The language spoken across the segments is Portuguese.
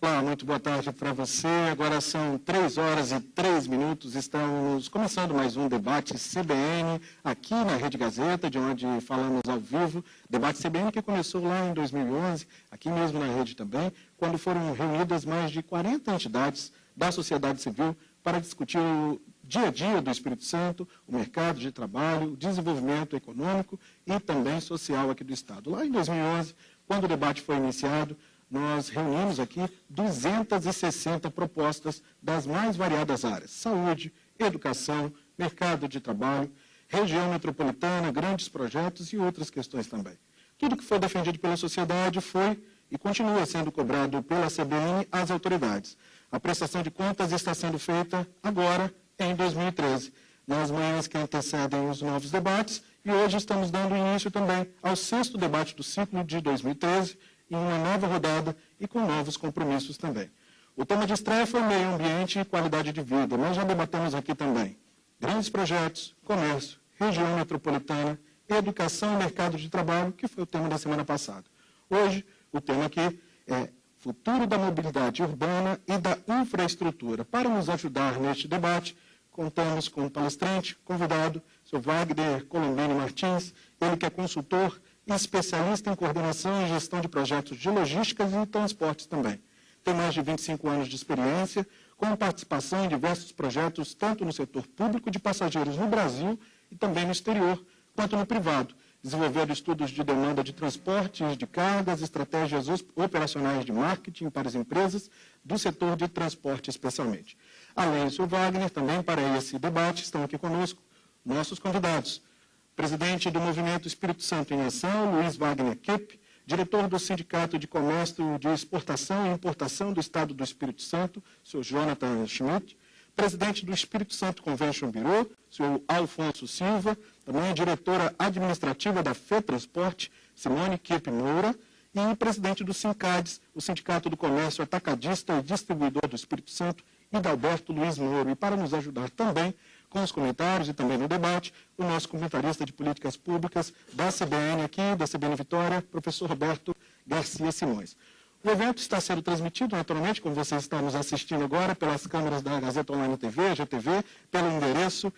Olá, muito boa tarde para você. Agora são 3h03. Estamos começando mais um debate CBN aqui na Rede Gazeta, de onde falamos ao vivo. Debate CBN que começou lá em 2011, aqui mesmo na rede também, quando foram reunidas mais de 40 entidades da sociedade civil para discutir o dia a dia do Espírito Santo, o mercado de trabalho, o desenvolvimento econômico e também social aqui do Estado. Lá em 2011, quando o debate foi iniciado, nós reunimos aqui 260 propostas das mais variadas áreas: saúde, educação, mercado de trabalho, região metropolitana, grandes projetos e outras questões também. Tudo que foi defendido pela sociedade foi e continua sendo cobrado pela CBN às autoridades. A prestação de contas está sendo feita agora, em 2013, nas manhãs que antecedem os novos debates, e hoje estamos dando início também ao 6º debate do ciclo de 2013, em uma nova rodada e com novos compromissos também. O tema de estreia foi meio ambiente e qualidade de vida. Nós já debatemos aqui também grandes projetos, comércio, região metropolitana, educação e mercado de trabalho, que foi o tema da semana passada. Hoje, o tema aqui é futuro da mobilidade urbana e da infraestrutura. Para nos ajudar neste debate, contamos com um palestrante, convidado, o Sr. Wagner Colombini Martins, ele que é consultor e especialista em coordenação e gestão de projetos de logísticas e transportes também. Tem mais de 25 anos de experiência, com participação em diversos projetos, tanto no setor público de passageiros no Brasil e também no exterior, quanto no privado, desenvolvendo estudos de demanda de transportes, de cargas, estratégias operacionais de marketing para as empresas do setor de transporte especialmente. Além do Sr. Wagner, também para esse debate estão aqui conosco nossos convidados. Presidente do Movimento Espírito Santo em Ação, Luiz Wagner Kipp, diretor do Sindicato de Comércio de Exportação e Importação do Estado do Espírito Santo, Sr. Jonathan Schmidt, presidente do Espírito Santo Convention Bureau, Sr. Alfonso Silva, também a diretora administrativa da FETransporte, Simone Kipp Moura, e presidente do SINCADES, o Sindicato do Comércio Atacadista e Distribuidor do Espírito Santo, Hidalberto Luiz Moro. E para nos ajudar também com os comentários e também no debate, o nosso comentarista de políticas públicas da CBN aqui, da CBN Vitória, professor Roberto Garcia Simões. O evento está sendo transmitido, naturalmente, como vocês estão nos assistindo agora, pelas câmeras da Gazeta Online TV, GTV, pelo endereço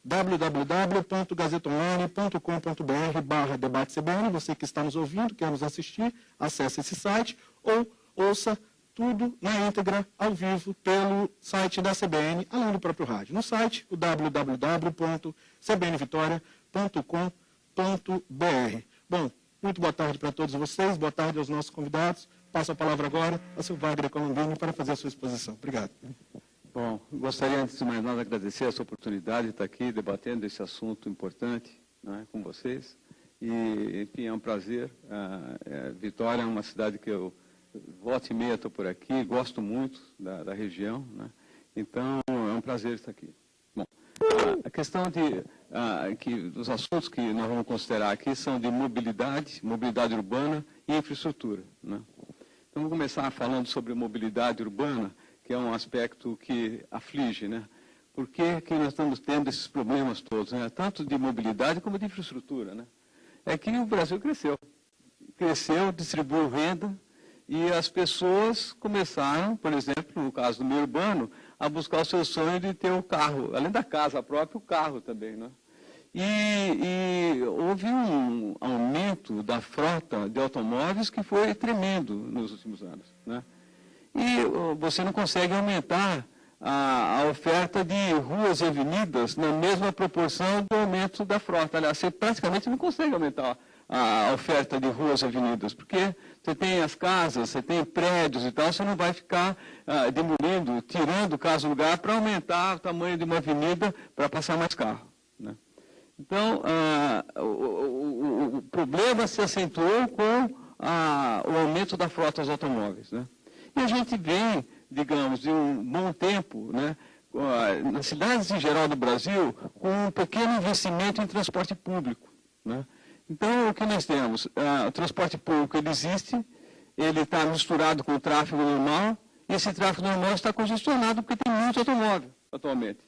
www.gazetaonline.com.br/debate-CBN. Você que está nos ouvindo, quer nos assistir, acesse esse site ou ouça tudo na íntegra, ao vivo, pelo site da CBN, além do próprio rádio. No site, o www.cbnvitoria.com.br. Bom, muito boa tarde para todos vocês, boa tarde aos nossos convidados. Passo a palavra agora ao Sr. Wagner Colombini para fazer a sua exposição. Obrigado. Bom, gostaria, antes de mais nada, agradecer essa oportunidade de estar aqui debatendo esse assunto importante, né, com vocês. E, enfim, é um prazer. Vitória é uma cidade que eu volta e meia estou por aqui, gosto muito da região, né? Então é um prazer estar aqui. Bom, a questão dos assuntos que nós vamos considerar aqui são de mobilidade urbana e infraestrutura, né? Então vamos começar falando sobre mobilidade urbana, que é um aspecto que aflige, né? Por que nós estamos tendo esses problemas todos, né? Tanto de mobilidade como de infraestrutura, né? É que o Brasil cresceu, distribuiu renda, e as pessoas começaram, por exemplo, no caso do meio urbano, a buscar o seu sonho de ter um carro, além da casa própria, o carro também, né? E houve um aumento da frota de automóveis que foi tremendo nos últimos anos, né? E você não consegue aumentar a oferta de ruas e avenidas na mesma proporção do aumento da frota. Aliás, você praticamente não consegue aumentar a oferta de ruas e avenidas, porque você tem as casas, você tem prédios e tal, você não vai ficar demolindo, tirando casa do lugar para aumentar o tamanho de uma avenida para passar mais carro, né? Então, o problema se acentuou com o aumento da frota dos automóveis, né? E a gente vem, digamos, de um bom tempo, né, nas cidades em geral do Brasil, com um pequeno investimento em transporte público, né? Então, o que nós temos? O transporte público, ele existe, ele está misturado com o tráfego normal, e esse tráfego normal está congestionado porque tem muito automóvel atualmente.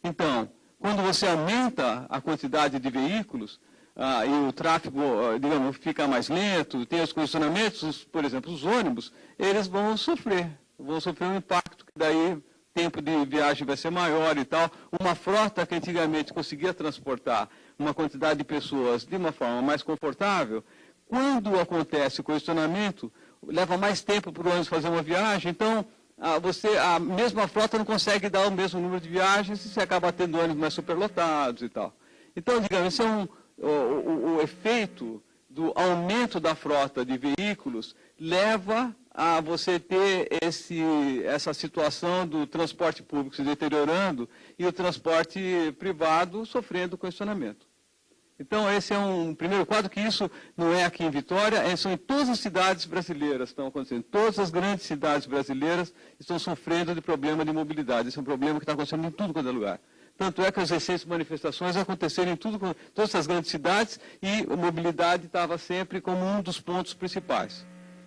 Então, quando você aumenta a quantidade de veículos, e o tráfego, digamos, fica mais lento, tem os congestionamentos, por exemplo, os ônibus, eles vão sofrer, vão sofrer um impacto, que daí o tempo de viagem vai ser maior e tal. Uma frota que antigamente conseguia transportar uma quantidade de pessoas de uma forma mais confortável, quando acontece o congestionamento, leva mais tempo para o ônibus fazer uma viagem, então a mesma frota não consegue dar o mesmo número de viagens e você acaba tendo ônibus mais superlotados e tal. Então, digamos, esse é o efeito do aumento da frota de veículos leva a você ter essa situação do transporte público se deteriorando e o transporte privado sofrendo congestionamento. Então, esse é um primeiro quadro, que isso não é aqui em Vitória, são em todas as cidades brasileiras que estão acontecendo. Todas as grandes cidades brasileiras estão sofrendo de problema de mobilidade. Esse é um problema que está acontecendo em tudo quanto é lugar. Tanto é que as recentes manifestações aconteceram em todas essas grandes cidades e a mobilidade estava sempre como um dos pontos principais.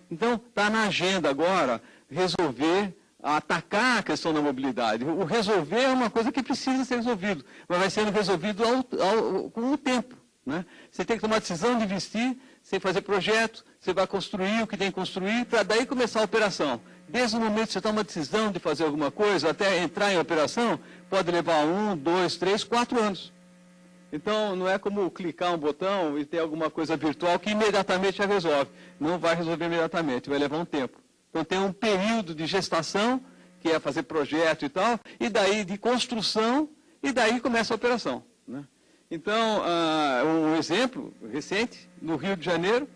Então, está na agenda agora resolver, atacar a questão da mobilidade. O resolver é uma coisa que precisa ser resolvido, mas vai sendo resolvido com o tempo. Né? Você tem que tomar a decisão de investir, você fazer projeto, você vai construir o que tem que construir, para daí começar a operação. Desde o momento que você toma a decisão de fazer alguma coisa, até entrar em operação, pode levar 1, 2, 3, 4 anos. Então, não é como clicar um botão e ter alguma coisa virtual que imediatamente já resolve. Não vai resolver imediatamente, vai levar um tempo. Então, tem um período de gestação, que é fazer projeto e tal, e daí de construção, e daí começa a operação. Né? Então, um exemplo recente, no Rio de Janeiro,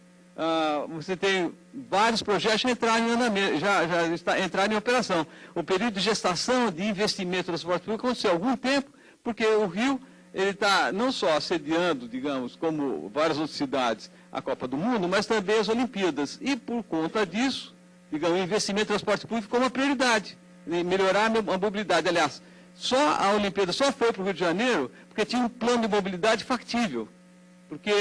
você tem vários projetos já entraram em andamento, já entraram em operação. O período de gestação de investimento no transporte público aconteceu há algum tempo, porque o Rio ele está não só assediando, digamos, como várias outras cidades, a Copa do Mundo, mas também as Olimpíadas. E por conta disso, digamos, o investimento em transporte público ficou uma prioridade, melhorar a mobilidade. Aliás, só a Olimpíada só foi para o Rio de Janeiro porque tinha um plano de mobilidade factível. Porque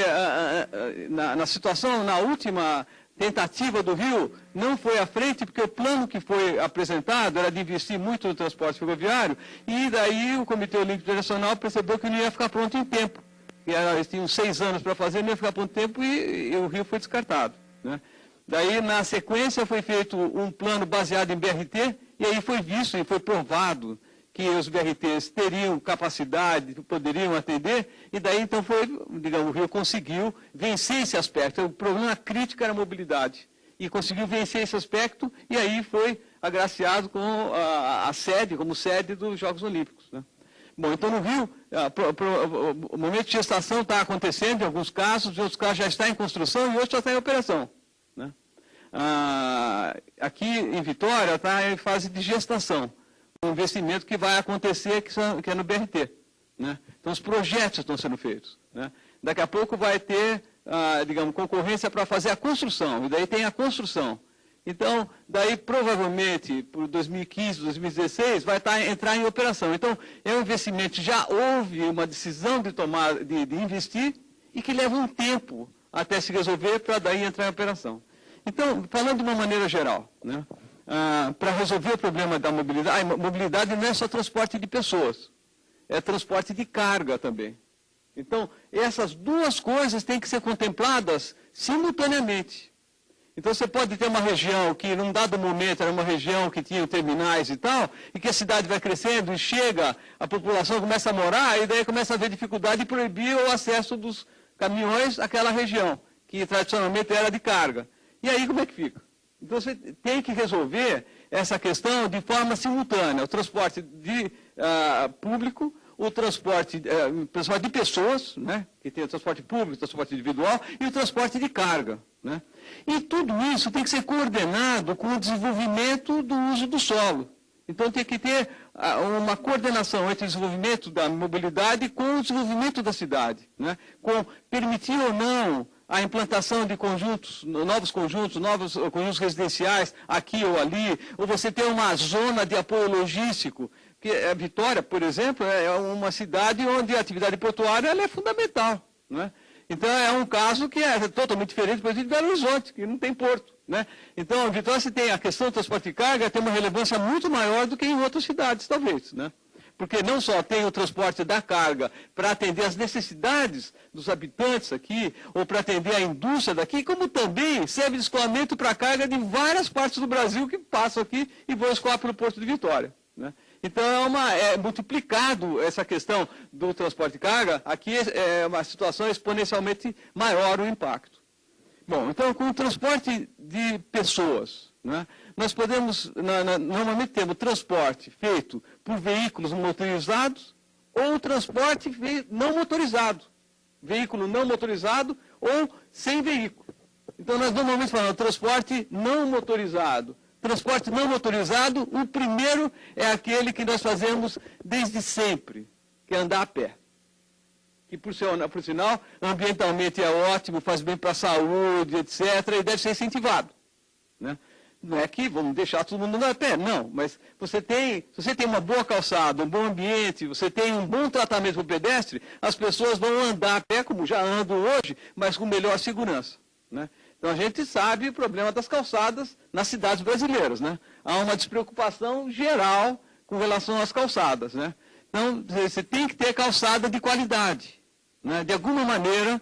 na situação, na última tentativa do Rio, não foi à frente, porque o plano que foi apresentado era de investir muito no transporte ferroviário, e daí o Comitê Olímpico Internacional percebeu que não ia ficar pronto em tempo. Eles tinham 6 anos para fazer, não ia ficar pronto em tempo, e o Rio foi descartado. Né? Daí, na sequência, foi feito um plano baseado em BRT, e aí foi visto e foi provado que os BRTs teriam capacidade, poderiam atender, e daí então foi, digamos, o Rio conseguiu vencer esse aspecto. O problema crítico era a mobilidade, e conseguiu vencer esse aspecto, e aí foi agraciado com a sede, como sede dos Jogos Olímpicos. Né? Bom, então no Rio, o momento de gestação está acontecendo em alguns casos, em outros casos já está em construção e outros já está em operação. Né? Aqui em Vitória está em fase de gestação. Um investimento que vai acontecer, que é no BRT. Né? Então, os projetos estão sendo feitos. Né? Daqui a pouco vai ter, digamos, concorrência para fazer a construção, e daí tem a construção. Então, daí provavelmente, por 2015, 2016, vai entrar em operação. Então, é um investimento, já houve uma decisão de investir, e que leva um tempo até se resolver, para daí entrar em operação. Então, falando de uma maneira geral, né? Para resolver o problema da mobilidade, a mobilidade não é só transporte de pessoas, é transporte de carga também. Então, essas duas coisas têm que ser contempladas simultaneamente. Então, você pode ter uma região que, num dado momento, era uma região que tinha terminais e tal, e que a cidade vai crescendo e chega, a população começa a morar, e daí começa a haver dificuldade de proibir o acesso dos caminhões àquela região, que tradicionalmente era de carga. E aí, como é que fica? Então, você tem que resolver essa questão de forma simultânea. O transporte público, o transporte de pessoas, né, que tem o transporte público, o transporte individual, e o transporte de carga. Né? E tudo isso tem que ser coordenado com o desenvolvimento do uso do solo. Então, tem que ter uma coordenação entre o desenvolvimento da mobilidade com o desenvolvimento da cidade. Né? Com permitir ou não a implantação de novos conjuntos residenciais aqui ou ali, ou você ter uma zona de apoio logístico, que a Vitória, por exemplo, é uma cidade onde a atividade portuária ela é fundamental. Né? Então, é um caso que é totalmente diferente, por exemplo, de Belo Horizonte, que não tem porto. Né? Então, a Vitória, se tem a questão do transporte de carga, tem uma relevância muito maior do que em outras cidades, talvez. Né? Porque não só tem o transporte da carga para atender as necessidades dos habitantes aqui, ou para atender a indústria daqui, como também serve de escoamento para a carga de várias partes do Brasil que passam aqui e vão escoar pelo Porto de Vitória, né? Então, é multiplicado essa questão do transporte de carga, aqui é uma situação exponencialmente maior o impacto. Bom, então, com o transporte de pessoas, né, nós podemos, normalmente temos transporte feito por veículos motorizados ou transporte não motorizado, veículo não motorizado ou sem veículo. Então, nós normalmente falamos transporte não motorizado. Transporte não motorizado, o primeiro é aquele que nós fazemos desde sempre, que é andar a pé. Que, por sinal, ambientalmente é ótimo, faz bem para a saúde, etc., e deve ser incentivado, né? Não é que vamos deixar todo mundo andar a pé, não, mas se você tem uma boa calçada, um bom ambiente, você tem um bom tratamento para o pedestre, as pessoas vão andar a pé, como já andam hoje, mas com melhor segurança, né? Então, a gente sabe o problema das calçadas nas cidades brasileiras, né? Há uma despreocupação geral com relação às calçadas, né? Então, você tem que ter calçada de qualidade, né? De alguma maneira,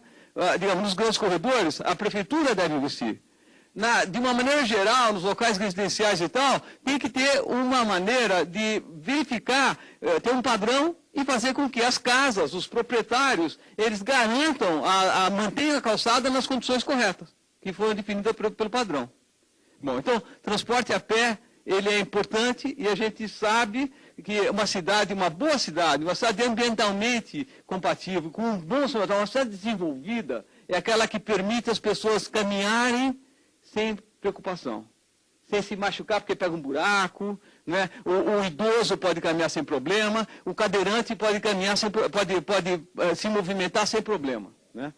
digamos, nos grandes corredores, a prefeitura deve investir. De uma maneira geral, nos locais residenciais e tal, tem que ter uma maneira de verificar, ter um padrão e fazer com que as casas, os proprietários, eles garantam, mantenham a calçada nas condições corretas, que foram definidas pelo padrão. Bom, então, transporte a pé, ele é importante e a gente sabe que uma boa cidade, uma cidade ambientalmente compatível, com um bom saneamento, uma cidade desenvolvida, é aquela que permite as pessoas caminharem sem preocupação, sem se machucar porque pega um buraco, né? O idoso pode caminhar sem problema, o cadeirante pode caminhar pode se movimentar sem problema, né?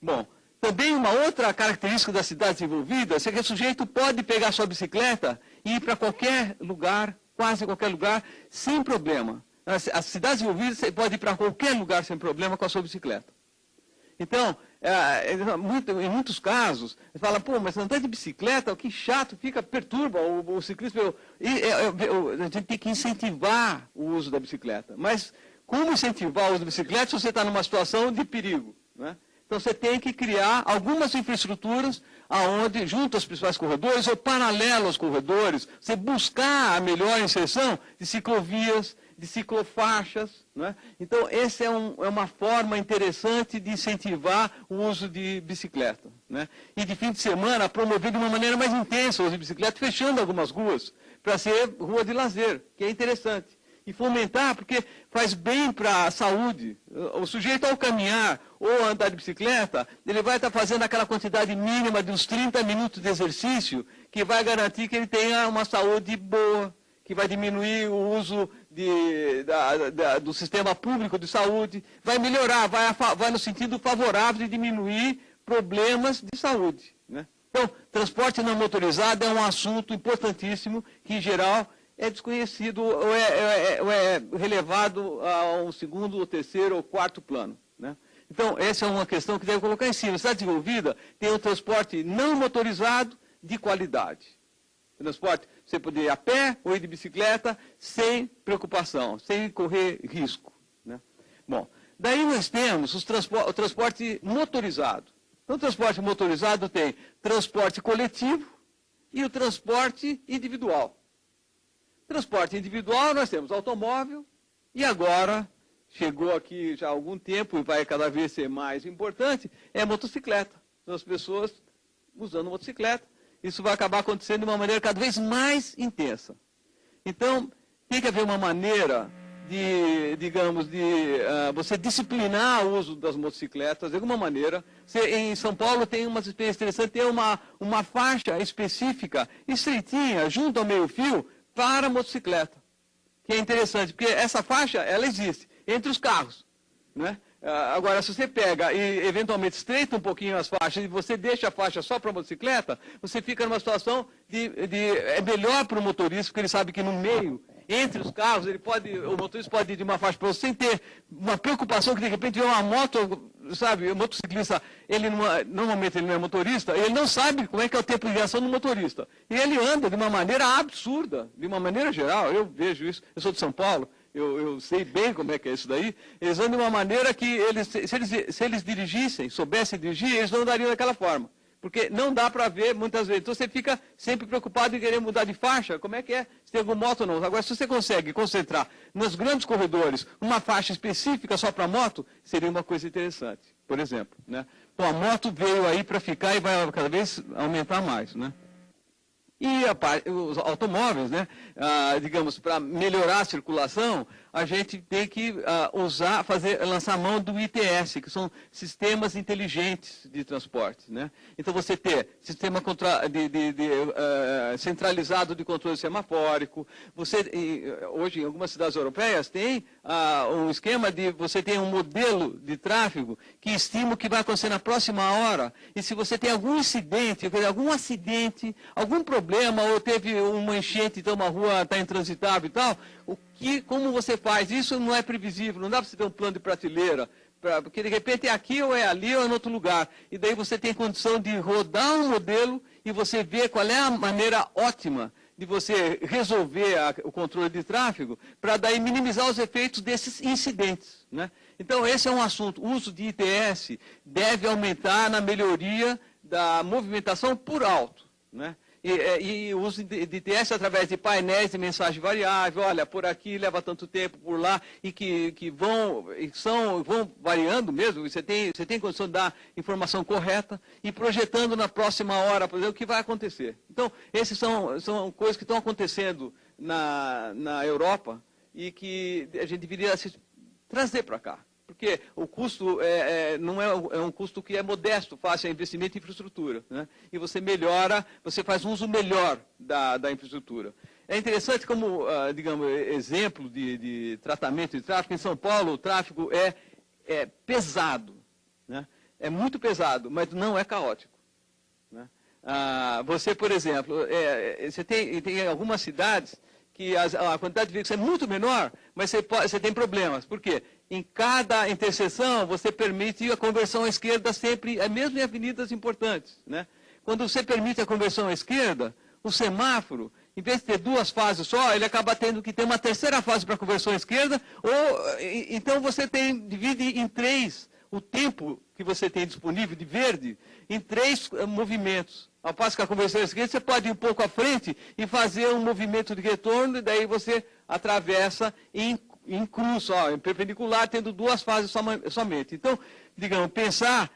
Bom, também uma outra característica da cidade desenvolvida é que o sujeito pode pegar sua bicicleta e ir para qualquer lugar, quase qualquer lugar, sem problema. A cidade desenvolvida você pode ir para qualquer lugar sem problema com a sua bicicleta. Então, em muitos casos, você fala, pô, mas andar de bicicleta, que chato, perturba o ciclista. A gente tem que incentivar o uso da bicicleta. Mas como incentivar o uso da bicicleta se você está numa situação de perigo, né? Então, você tem que criar algumas infraestruturas aonde, junto aos principais corredores ou paralelo aos corredores, você buscar a melhor inserção de ciclovias, de ciclofaixas, né? Então, essa é uma forma interessante de incentivar o uso de bicicleta, né? E de fim de semana, promover de uma maneira mais intensa o uso de bicicleta, fechando algumas ruas para ser rua de lazer, que é interessante. E fomentar, porque faz bem para a saúde. O sujeito, ao caminhar ou andar de bicicleta, ele vai estar fazendo aquela quantidade mínima de uns 30 minutos de exercício, que vai garantir que ele tenha uma saúde boa, que vai diminuir o uso do sistema público de saúde, vai melhorar, vai no sentido favorável de diminuir problemas de saúde, né? Então, transporte não motorizado é um assunto importantíssimo que, em geral, é desconhecido ou é relevado a um segundo, ou terceiro ou quarto plano, né? Então, essa é uma questão que deve colocar em cima. A cidade desenvolvida tem um transporte não motorizado de qualidade. Transporte, você poder ir a pé ou ir de bicicleta sem preocupação, sem correr risco, né? Bom, daí nós temos o transporte motorizado. Então, o transporte motorizado tem transporte coletivo e o transporte individual. Transporte individual, nós temos automóvel, e agora, chegou aqui já há algum tempo, e vai cada vez ser mais importante, é motocicleta. Então, as pessoas usando motocicleta, isso vai acabar acontecendo de uma maneira cada vez mais intensa. Então, tem que haver uma maneira você disciplinar o uso das motocicletas, de alguma maneira. Em São Paulo tem umas experiências interessantes, tem uma faixa específica, estreitinha, junto ao meio-fio, para a motocicleta, que é interessante, porque essa faixa, ela existe entre os carros, né? Agora, se você pega e eventualmente estreita um pouquinho as faixas e você deixa a faixa só para a motocicleta, você fica numa situação é melhor para o motorista, porque ele sabe que no meio, entre os carros, o motorista pode ir de uma faixa para outra sem ter uma preocupação que de repente tiver uma moto, sabe, o motociclista, normalmente ele não é motorista, ele não sabe como é que é o tempo de reação do motorista. E ele anda de uma maneira absurda, de uma maneira geral, eu vejo isso, eu sou de São Paulo, eu sei bem como é que é isso daí, eles andam de uma maneira que, se eles dirigissem, soubessem dirigir, eles não andariam daquela forma. Porque não dá para ver muitas vezes. Então você fica sempre preocupado em querer mudar de faixa. Como é que é? Se tem alguma moto ou não. Agora, se você consegue concentrar nos grandes corredores uma faixa específica só para moto, seria uma coisa interessante, por exemplo. Né? Então a moto veio aí para ficar e vai cada vez aumentar mais. Né? E os automóveis, né? Digamos, para melhorar a circulação, a gente tem que lançar a mão do ITS, que são sistemas inteligentes de transporte. Né? Então, você ter sistema centralizado de controle semafórico. Hoje, em algumas cidades europeias, tem um esquema de você ter um modelo de tráfego que estima o que vai acontecer na próxima hora. E se você tem algum incidente, algum problema, ou teve uma enchente, então uma rua está intransitável e tal, como você faz? Isso não é previsível, não dá para você ter um plano de prateleira, porque de repente é aqui, ou é ali, ou é em outro lugar. E daí você tem condição de rodar um modelo e você vê qual é a maneira ótima de você resolver o controle de tráfego, para daí minimizar os efeitos desses incidentes. Né? Então, esse é um assunto. O uso de ITS deve aumentar na melhoria da movimentação por alto. Né? E o uso de ITS através de painéis de mensagem variável, olha, por aqui leva tanto tempo, por lá, e que vão variando mesmo, você tem condição de dar informação correta e projetando na próxima hora, por exemplo, o que vai acontecer. Então, esses são coisas que estão acontecendo na Europa e que a gente deveria trazer para cá. Porque o custo não é um custo que é modesto, fácil, é investimento em infraestrutura. Né? E você melhora, você faz um uso melhor da infraestrutura. É interessante como, digamos, exemplo de tratamento de tráfego. Em São Paulo, o tráfego é pesado. Né? É muito pesado, mas não é caótico. Né? Você, por exemplo, você tem algumas cidades que a quantidade de veículos é muito menor, mas você tem problemas. Por quê? Em cada interseção, você permite a conversão à esquerda sempre, mesmo em avenidas importantes. Né? Quando você permite a conversão à esquerda, o semáforo, em vez de ter duas fases só, ele acaba tendo que ter uma terceira fase para a conversão à esquerda, então você divide em três o tempo que você tem disponível de verde, em três movimentos. Ao passo que a conversão à esquerda, você pode ir um pouco à frente e fazer um movimento de retorno, e daí você atravessa em cruz, em perpendicular, tendo duas fases somente. Então, digamos, pensar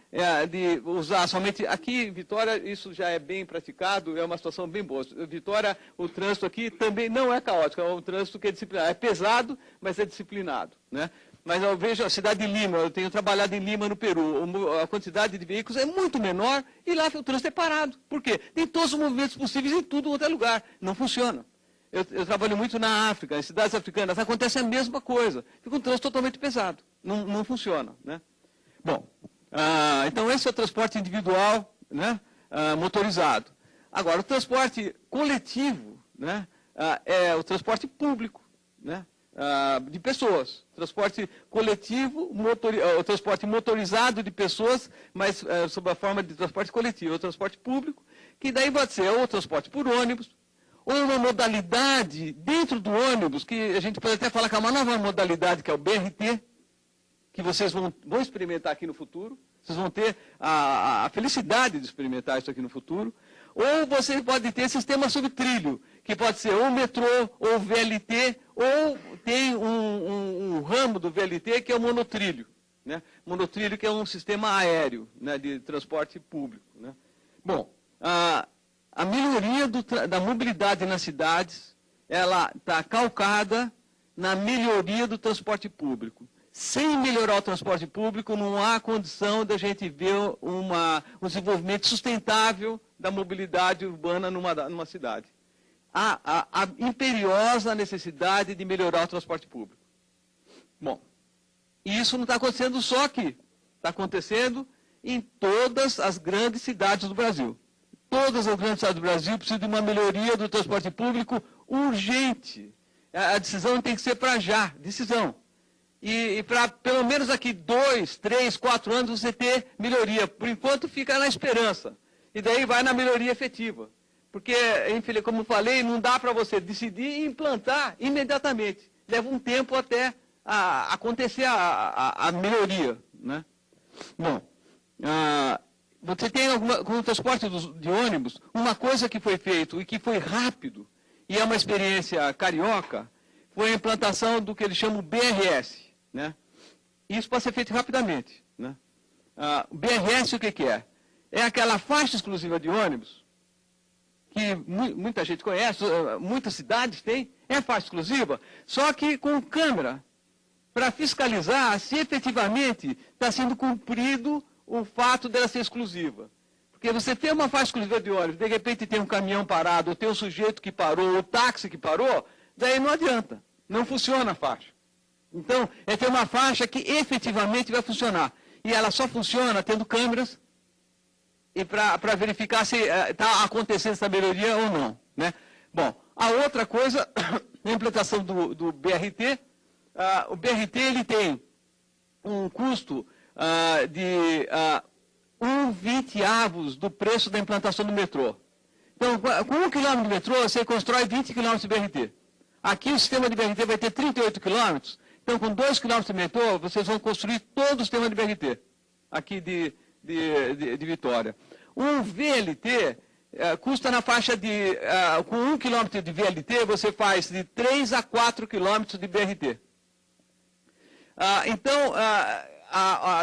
de usar somente... Aqui em Vitória, isso já é bem praticado, é uma situação bem boa. Vitória, o trânsito aqui também não é caótico, é um trânsito que é disciplinado. É pesado, mas é disciplinado. Né? Mas eu vejo a cidade de Lima, eu tenho trabalhado em Lima, no Peru, a quantidade de veículos é muito menor e lá o trânsito é parado. Por quê? Tem todos os movimentos possíveis em tudo quanto é lugar. Não funciona. Eu trabalho muito na África, em cidades africanas, acontece a mesma coisa. Fica um trânsito totalmente pesado. Não funciona. Né? Bom, então esse é o transporte individual, né, motorizado. Agora, o transporte coletivo, né, é o transporte público, né, de pessoas. Transporte coletivo, o transporte motorizado de pessoas, mas sob a forma de transporte coletivo. O transporte público, que daí pode ser ou transporte por ônibus, ou uma modalidade dentro do ônibus, que a gente pode até falar que é uma nova modalidade, que é o BRT, que vocês vão experimentar aqui no futuro. Vocês vão ter a felicidade de experimentar isso aqui no futuro. Ou você pode ter sistema sobre trilho, que pode ser ou metrô, ou VLT, ou tem um ramo do VLT que é o monotrilho. Né? Monotrilho que é um sistema aéreo, né, de transporte público. Né? Bom, a melhoria da mobilidade nas cidades, ela está calcada na melhoria do transporte público. Sem melhorar o transporte público, não há condição da gente ver um desenvolvimento sustentável da mobilidade urbana numa cidade. Há a imperiosa necessidade de melhorar o transporte público. Bom, e isso não está acontecendo só aqui. Está acontecendo em todas as grandes cidades do Brasil. Todas as grandes cidades do Brasil precisam de uma melhoria do transporte público urgente. A decisão tem que ser para já, decisão. E para pelo menos aqui 2, 3, 4 anos você ter melhoria. Por enquanto fica na esperança. E daí vai na melhoria efetiva. Porque, como eu falei, não dá para você decidir e implantar imediatamente. leva um tempo até acontecer a melhoria, né? Bom, você tem com o transporte de ônibus, uma coisa que foi feito e que foi rápido, e é uma experiência carioca, foi a implantação do que eles chamam BRS, né? Isso pode ser feito rapidamente, né? O BRS o que é? É aquela faixa exclusiva de ônibus, que muita gente conhece, muitas cidades têm, é faixa exclusiva, só que com câmera, para fiscalizar se efetivamente está sendo cumprido o fato dela ser exclusiva. Porque você tem uma faixa exclusiva de ônibus, de repente tem um caminhão parado, ou tem um sujeito que parou, ou o táxi que parou, daí não adianta, não funciona a faixa. Então, é ter uma faixa que efetivamente vai funcionar. E ela só funciona tendo câmeras e para verificar se está acontecendo essa melhoria ou não, né? Bom, a outra coisa, a implantação do BRT, o BRT ele tem um custo de 1/20 do preço da implantação do metrô. Então, com 1 km de metrô, você constrói 20 km de BRT. Aqui o sistema de BRT vai ter 38 km, então com 2 km de metrô, vocês vão construir todo o sistema de BRT, aqui de Vitória. Um VLT custa na faixa de, com 1 km de VLT, você faz de 3 a 4 km de BRT. Então,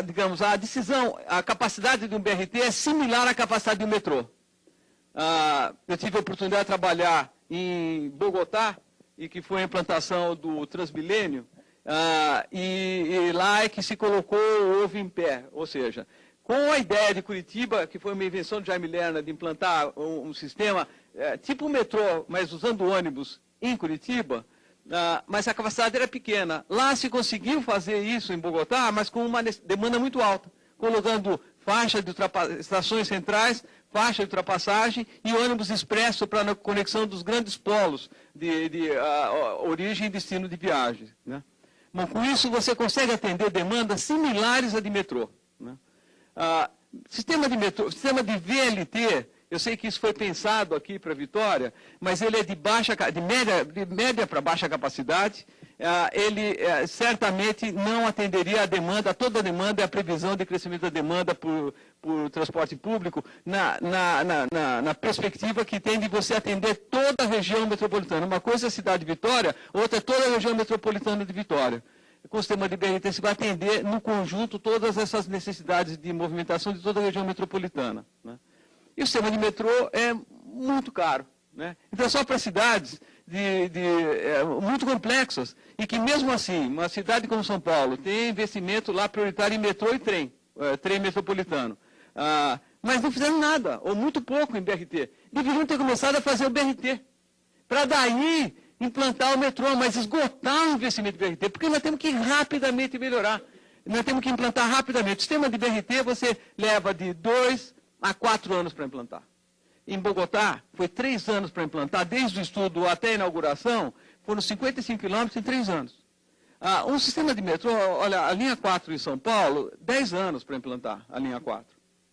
digamos, a decisão, a capacidade de um BRT é similar à capacidade de um metrô. Eu tive a oportunidade de trabalhar em Bogotá, e que foi a implantação do Transmilênio, e lá é que se colocou o ovo em pé, ou seja, com a ideia de Curitiba, que foi uma invenção de Jaime Lerner, de implantar um sistema tipo um metrô, mas usando ônibus em Curitiba, mas a capacidade era pequena. Lá se conseguiu fazer isso em Bogotá, mas com uma demanda muito alta, colocando faixa de estações centrais, faixa de ultrapassagem e ônibus expresso para a conexão dos grandes polos de origem e destino de viagem, né? Bom, com isso você consegue atender demandas similares à de metrô, né? Sistema de metrô, sistema de VLT, eu sei que isso foi pensado aqui para Vitória, mas ele é de média para baixa capacidade. Ele certamente não atenderia a demanda, toda a demanda e a previsão de crescimento da demanda por transporte público na perspectiva que tem de você atender toda a região metropolitana. Uma coisa é a cidade de Vitória, outra é toda a região metropolitana de Vitória. Com o sistema de BRT se vai atender no conjunto todas essas necessidades de movimentação de toda a região metropolitana, né? E o sistema de metrô é muito caro, né? Então, só para cidades muito complexas, e que mesmo assim, uma cidade como São Paulo tem investimento lá prioritário em metrô e trem metropolitano. Mas não fizeram nada, ou muito pouco em BRT. Deveriam ter começado a fazer o BRT, para daí implantar o metrô, mas esgotar o investimento de BRT, porque nós temos que rapidamente melhorar. Nós temos que implantar rapidamente. O sistema de BRT você leva de 2 a 4 anos para implantar. Em Bogotá, foi 3 anos para implantar, desde o estudo até a inauguração, foram 55 quilômetros em 3 anos. Um sistema de metrô, olha, a linha 4 em São Paulo, 10 anos para implantar a linha 4.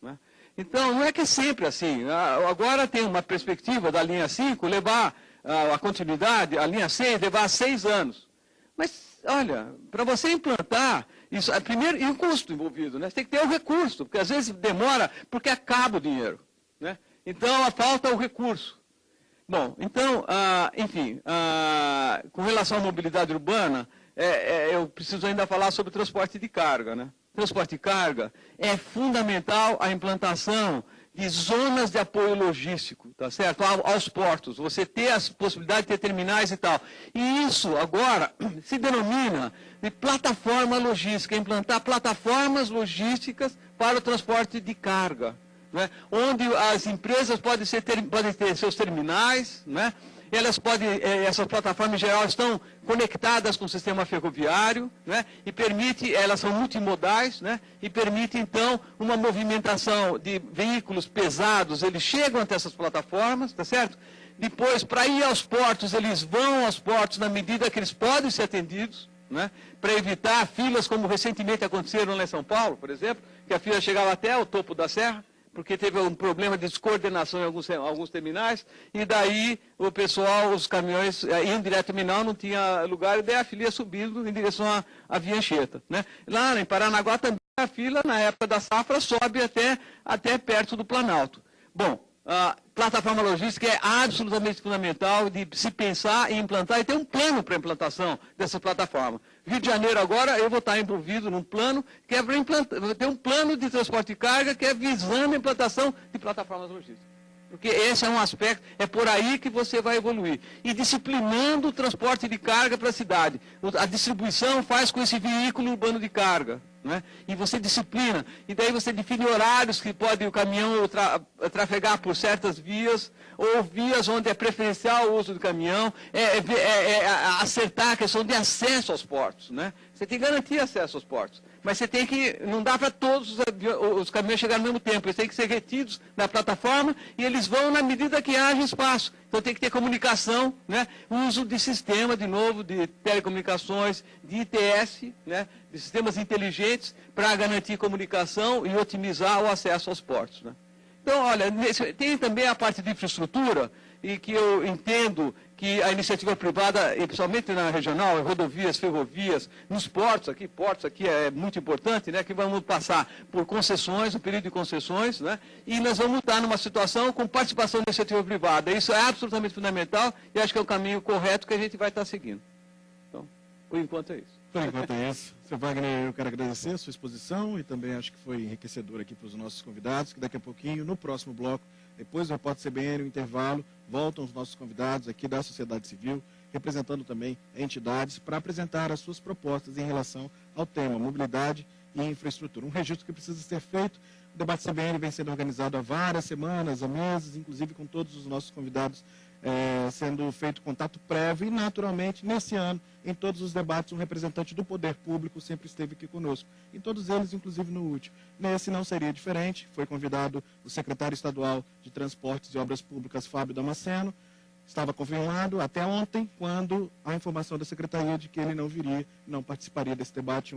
Né? Então, não é que é sempre assim. Agora tem uma perspectiva da linha 5 levar a continuidade, a linha 6 levar 6 anos. Mas, olha, para você implantar, isso, primeiro, e o custo envolvido, né? Você tem que ter o recurso, porque às vezes demora, porque acaba o dinheiro, né? Então, falta o recurso. Bom, então, enfim, com relação à mobilidade urbana, eu preciso ainda falar sobre o transporte de carga, né? Transporte de carga é fundamental a implantação de zonas de apoio logístico, tá certo? Aos portos, você ter as possibilidades de ter terminais e tal. E isso agora se denomina de plataforma logística, implantar plataformas logísticas para o transporte de carga, né? Onde as empresas podem ter seus terminais, né? Essas plataformas em geral estão conectadas com o sistema ferroviário, né? E elas são multimodais, né? E permite então uma movimentação de veículos pesados, eles chegam até essas plataformas, tá certo? Depois, para ir aos portos, eles vão aos portos na medida que eles podem ser atendidos, né? Para evitar filas como recentemente aconteceram lá em São Paulo, por exemplo, que a fila chegava até o topo da serra, porque teve um problema de descoordenação em alguns terminais, e daí o pessoal, os caminhões iam direto ao terminal, não tinha lugar, e daí a fila ia subindo em direção à Via Anchieta, né? Lá em Paranaguá também a fila, na época da safra, sobe até perto do Planalto. Bom, a plataforma logística é absolutamente fundamental de se pensar em implantar e ter um plano para a implantação dessa plataforma. Rio de Janeiro agora, eu vou estar envolvido num plano que é para implantar, ter um plano de transporte de carga que é visando a implantação de plataformas logísticas. Porque esse é um aspecto, é por aí que você vai evoluir. E disciplinando o transporte de carga para a cidade. A distribuição faz com esse veículo urbano de carga. Né? E você disciplina, e daí você define horários que pode o caminhão trafegar por certas vias, ou vias onde é preferencial o uso do caminhão, acertar a questão de acesso aos portos. Né? Você tem que garantir acesso aos portos, mas você tem que, não dá para todos os caminhões chegarem ao mesmo tempo, eles têm que ser retidos na plataforma e eles vão na medida que haja espaço. Então tem que ter comunicação, né? Uso de sistema, de novo, de telecomunicações, de ITS, né? De sistemas inteligentes para garantir comunicação e otimizar o acesso aos portos. Né? Então, olha, tem também a parte de infraestrutura, e que eu entendo que a iniciativa privada, principalmente na regional, rodovias, ferrovias, nos portos aqui é muito importante, né, que vamos passar por concessões, um período de concessões, né, e nós vamos estar numa situação com participação da iniciativa privada. Isso é absolutamente fundamental e acho que é o caminho correto que a gente vai estar seguindo. Então, por enquanto é isso. Por enquanto é isso. Sr. Wagner, eu quero agradecer a sua exposição e também acho que foi enriquecedor aqui para os nossos convidados, que daqui a pouquinho, no próximo bloco, depois do Repórter CBN, o intervalo, voltam os nossos convidados aqui da sociedade civil, representando também entidades, para apresentar as suas propostas em relação ao tema mobilidade e infraestrutura. Um registro que precisa ser feito. O debate CBN vem sendo organizado há várias semanas, há meses, inclusive com todos os nossos convidados sendo feito contato prévio e, naturalmente, nesse ano, em todos os debates, um representante do poder público sempre esteve aqui conosco. Em todos eles, inclusive no último. Nesse não seria diferente. Foi convidado o secretário estadual de Transportes e Obras Públicas, Fábio Damasceno. Estava confirmado até ontem, quando a informação da secretaria de que ele não viria, não participaria desse debate,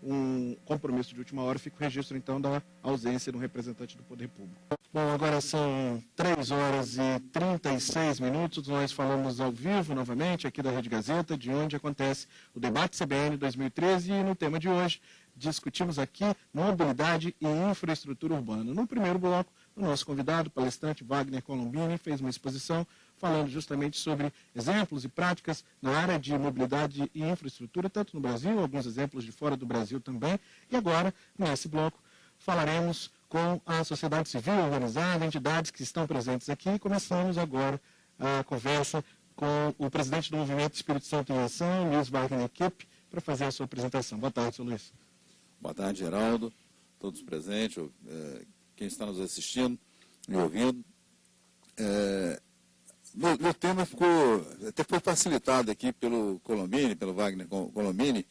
um compromisso de última hora. Fica o registro, então, da ausência de um representante do poder público. Bom, agora são 3h36. Nós falamos ao vivo, novamente, aqui da Rede Gazeta, de onde acontece o debate CBN 2013. E no tema de hoje, discutimos aqui mobilidade e infraestrutura urbana. No primeiro bloco, o nosso convidado, palestrante Wagner Colombini, fez uma exposição falando justamente sobre exemplos e práticas na área de mobilidade e infraestrutura, tanto no Brasil, alguns exemplos de fora do Brasil também. E agora, nesse bloco, falaremos com a sociedade civil organizada, entidades que estão presentes aqui. Começamos agora a conversa com o presidente do Movimento Espírito Santo em Ação, Luiz Wagner Kipp, para fazer a sua apresentação. Boa tarde, senhor Luiz. Boa tarde, Geraldo, todos presentes, quem está nos assistindo e ouvindo. Meu tema até foi facilitado aqui pelo Colombini, pelo Wagner Colombini,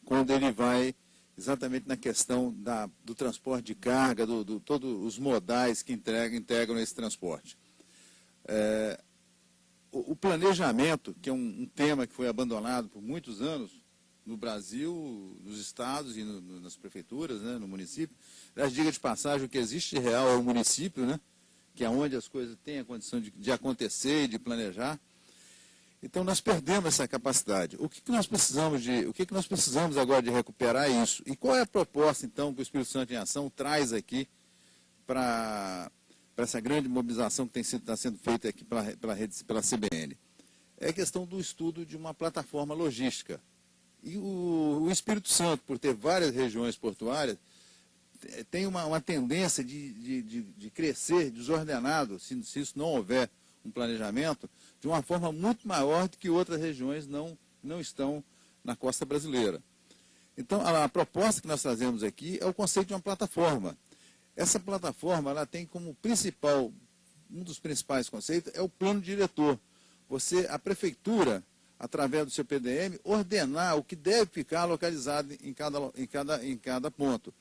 quando ele vai exatamente na questão do transporte de carga, todos os modais que integram esse transporte. O planejamento, que é um tema que foi abandonado por muitos anos no Brasil, nos estados e nas prefeituras, né, no município. Aliás, diga de passagem, o que existe de real é o município, né, que é onde as coisas têm a condição de acontecer e de planejar. Então, nós perdemos essa capacidade. O que nós precisamos agora de recuperar isso? E qual é a proposta, então, que o Espírito Santo em Ação traz aqui para essa grande mobilização que está sendo feita aqui pela CBN? É a questão do estudo de uma plataforma logística. E o Espírito Santo, por ter várias regiões portuárias, tem uma tendência de crescer desordenado, se isso não houver um planejamento, de uma forma muito maior do que outras regiões não estão na costa brasileira. Então, a proposta que nós trazemos aqui é o conceito de uma plataforma. Essa plataforma ela tem como um dos principais conceitos é o plano diretor. A prefeitura, através do seu PDM, ordenar o que deve ficar localizado em cada ponto.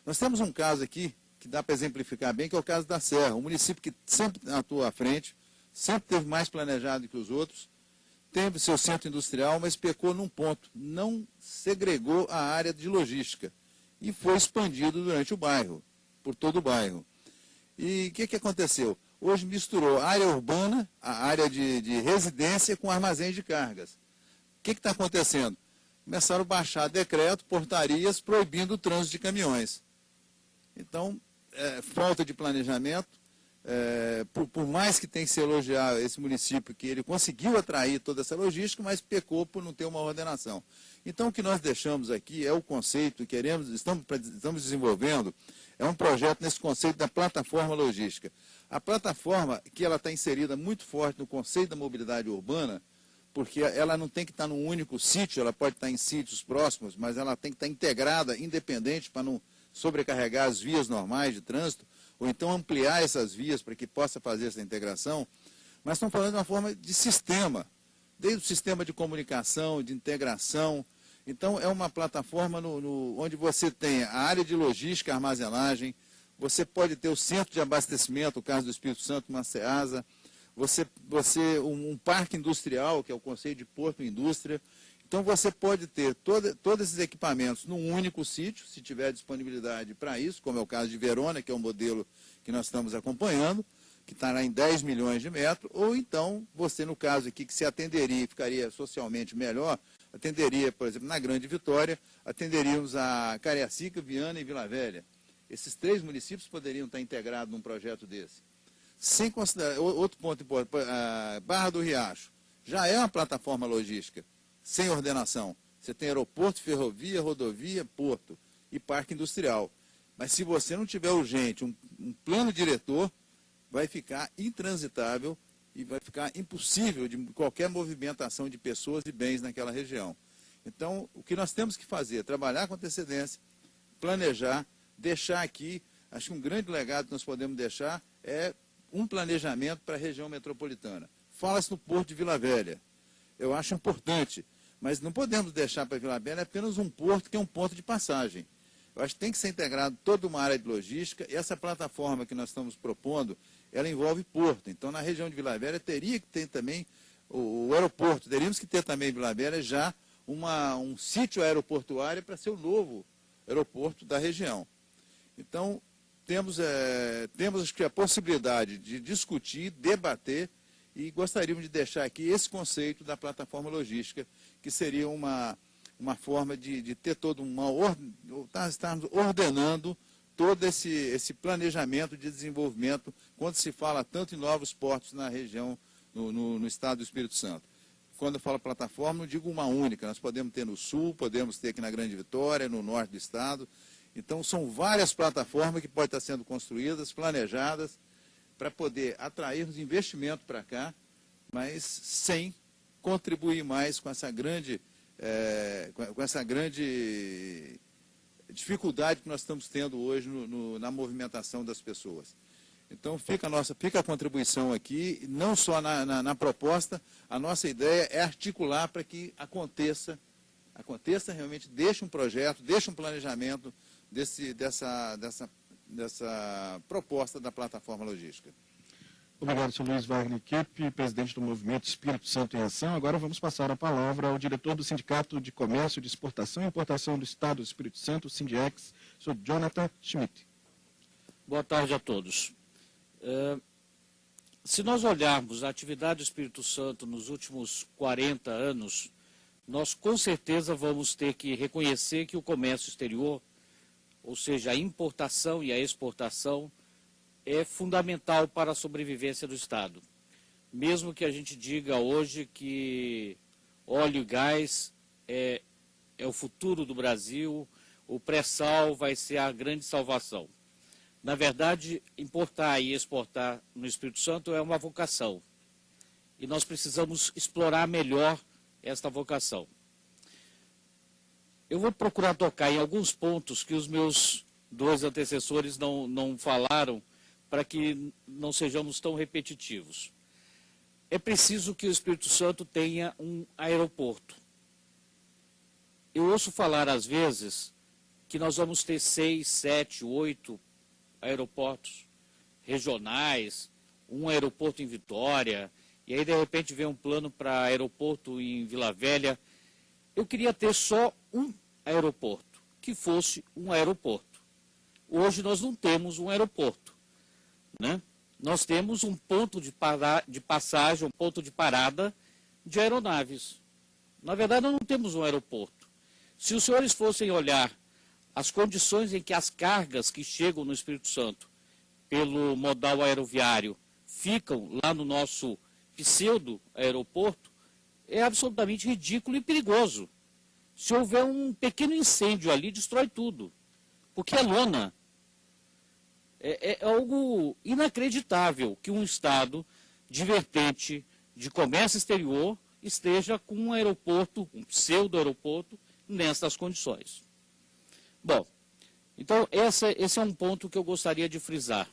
Nós temos um caso aqui que dá para exemplificar bem, que é o caso da Serra, um município que sempre atua à frente, sempre teve mais planejado que os outros, teve seu centro industrial, mas pecou num ponto, não segregou a área de logística e foi expandido durante o bairro, por todo o bairro. E o que aconteceu? Hoje misturou a área urbana, a área de residência com armazéns de cargas. O que está acontecendo? Começaram a baixar decreto, portarias proibindo o trânsito de caminhões. Então, falta de planejamento, por mais que tenha que se elogiar esse município, que ele conseguiu atrair toda essa logística, mas pecou por não ter uma ordenação. Então, o que nós deixamos aqui é o conceito, estamos desenvolvendo, é um projeto nesse conceito da plataforma logística. A plataforma, que ela está inserida muito forte no conceito da mobilidade urbana, porque ela não tem que estar num único sítio, ela pode estar em sítios próximos, mas ela tem que estar integrada, independente, para não sobrecarregar as vias normais de trânsito, ou então ampliar essas vias para que possa fazer essa integração. Mas estamos falando de uma forma de sistema, desde o sistema de comunicação, de integração. Então, é uma plataforma onde você tem a área de logística, armazenagem, você pode ter o centro de abastecimento, o caso do Espírito Santo, uma SEASA, um parque industrial, que é o conceito de porto-indústria. Então, você pode ter todos esses equipamentos num único sítio, se tiver disponibilidade para isso, como é o caso de Verona, que é o modelo que nós estamos acompanhando, que estará em 10 milhões de metros, ou então, você, no caso aqui, que se atenderia e ficaria socialmente melhor, atenderia, por exemplo, na Grande Vitória, atenderíamos a Cariacica, Viana e Vila Velha. Esses 3 municípios poderiam estar integrados num projeto desse. Sem considerar, outro ponto importante, a Barra do Riacho já é uma plataforma logística, sem ordenação. Você tem aeroporto, ferrovia, rodovia, porto e parque industrial. Mas se você não tiver urgente um plano diretor, vai ficar intransitável e vai ficar impossível de qualquer movimentação de pessoas e bens naquela região. Então, o que nós temos que fazer é trabalhar com antecedência, planejar, deixar aqui, acho que um grande legado que nós podemos deixar é um planejamento para a região metropolitana. Fala-se no Porto de Vila Velha. Eu acho importante, mas não podemos deixar para Vila Velha apenas um porto que é um ponto de passagem. Eu acho que tem que ser integrado toda uma área de logística, e essa plataforma que nós estamos propondo, ela envolve porto. Então, na região de Vila Velha, teria que ter também o aeroporto, teríamos que ter também em Vila Velha já um sítio aeroportuário para ser o novo aeroporto da região. Então, temos acho que a possibilidade de discutir, debater, e gostaríamos de deixar aqui esse conceito da plataforma logística, que seria uma forma de ter estarmos ordenando todo esse planejamento de desenvolvimento, quando se fala tanto em novos portos na região, no estado do Espírito Santo. Quando eu falo plataforma, não digo uma única, nós podemos ter no sul, podemos ter aqui na Grande Vitória, no norte do estado. Então, são várias plataformas que podem estar sendo construídas, planejadas, para poder atrairmos investimento para cá, mas sem contribuir mais com essa grande dificuldade que nós estamos tendo hoje na movimentação das pessoas. Então, fica a contribuição aqui, não só na proposta, a nossa ideia é articular para que aconteça realmente, deixe um projeto, deixe um planejamento dessa proposta da plataforma logística. Obrigado, Sr. Luiz Wagner Kipp, presidente do Movimento Espírito Santo em Ação. Agora vamos passar a palavra ao diretor do Sindicato de Comércio de Exportação e Importação do Estado do Espírito Santo, o Sindiex, Sr. Jonathan Schmidt. Boa tarde a todos. Se nós olharmos a atividade do Espírito Santo nos últimos 40 anos, nós com certeza vamos ter que reconhecer que o comércio exterior, ou seja, a importação e a exportação, é fundamental para a sobrevivência do Estado. Mesmo que a gente diga hoje que óleo e gás é o futuro do Brasil, o pré-sal vai ser a grande salvação. Na verdade, importar e exportar no Espírito Santo é uma vocação. E nós precisamos explorar melhor esta vocação. Eu vou procurar tocar em alguns pontos que os meus 2 antecessores não falaram, para que não sejamos tão repetitivos. É preciso que o Espírito Santo tenha um aeroporto. Eu ouço falar, às vezes, que nós vamos ter 6, 7, 8 aeroportos regionais, um aeroporto em Vitória, e aí, de repente, vem um plano para aeroporto em Vila Velha. Eu queria ter só um aeroporto, que fosse um aeroporto. Hoje nós não temos um aeroporto. né? Nós temos um ponto de passagem, um ponto de parada de aeronaves. Na verdade, nós não temos um aeroporto. Se os senhores fossem olhar as condições em que as cargas que chegam no Espírito Santo pelo modal aeroviário ficam lá no nosso pseudo-aeroporto, é absolutamente ridículo e perigoso. Se houver um pequeno incêndio ali, destrói tudo. Porque é lona. É algo inacreditável que um Estado divertente de comércio exterior esteja com um aeroporto, um pseudo-aeroporto, nessas condições. Bom, então esse é um ponto que eu gostaria de frisar.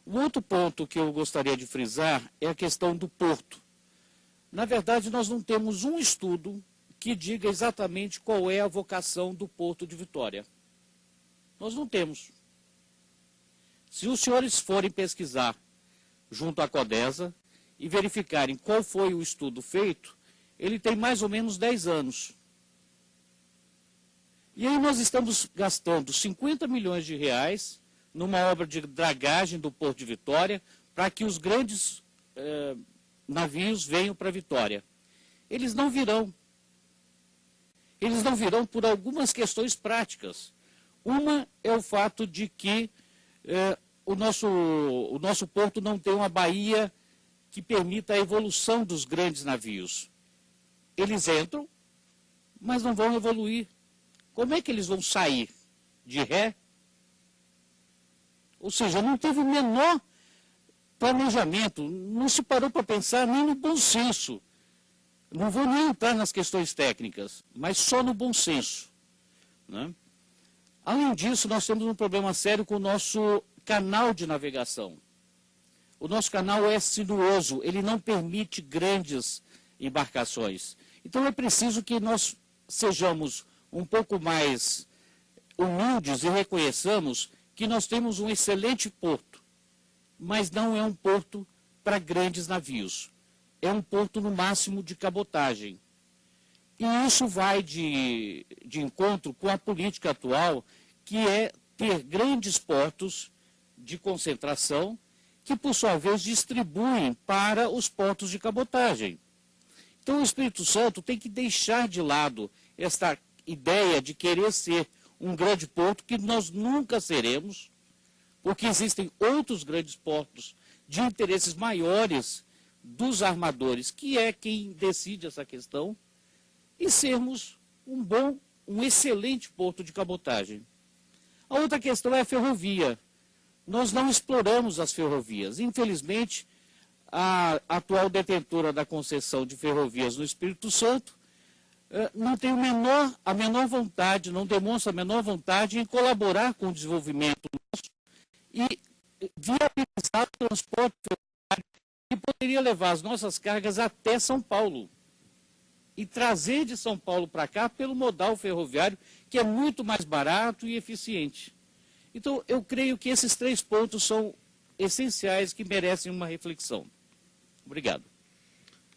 O outro ponto que eu gostaria de frisar é a questão do porto. Na verdade, nós não temos um estudo que diga exatamente qual é a vocação do Porto de Vitória. Nós não temos. Se os senhores forem pesquisar junto à Codesa e verificarem qual foi o estudo feito, ele tem mais ou menos 10 anos. E aí nós estamos gastando 50 milhões de reais numa obra de dragagem do Porto de Vitória para que os grandes navios venham para Vitória. Eles não virão. Eles não virão por algumas questões práticas. Uma é o fato de que o nosso porto não tem uma baía que permita a evolução dos grandes navios. Eles entram, mas não vão evoluir. Como é que eles vão sair? De ré? Ou seja, não teve o menor planejamento, não se parou para pensar nem no bom senso. Não vou nem entrar nas questões técnicas, mas só no bom senso, né? Além disso, nós temos um problema sério com o nosso canal de navegação. O nosso canal é sinuoso, ele não permite grandes embarcações. Então é preciso que nós sejamos um pouco mais humildes e reconheçamos que nós temos um excelente porto, mas não é um porto para grandes navios. É um porto no máximo de cabotagem. E isso vai de encontro com a política atual, que é ter grandes portos de concentração, que por sua vez distribuem para os portos de cabotagem. Então o Espírito Santo tem que deixar de lado esta ideia de querer ser um grande porto, que nós nunca seremos, porque existem outros grandes portos de interesses maiores dos armadores, que é quem decide essa questão, e sermos um excelente porto de cabotagem. A outra questão é a ferrovia. Nós não exploramos as ferrovias. Infelizmente, a atual detentora da concessão de ferrovias no Espírito Santo não tem a menor vontade, não demonstra a menor vontade em colaborar com o desenvolvimento nosso e viabilizar o transporte ferroviário que poderia levar as nossas cargas até São Paulo e trazer de São Paulo para cá pelo modal ferroviário, que é muito mais barato e eficiente. Então, eu creio que esses 3 pontos são essenciais, que merecem uma reflexão. Obrigado.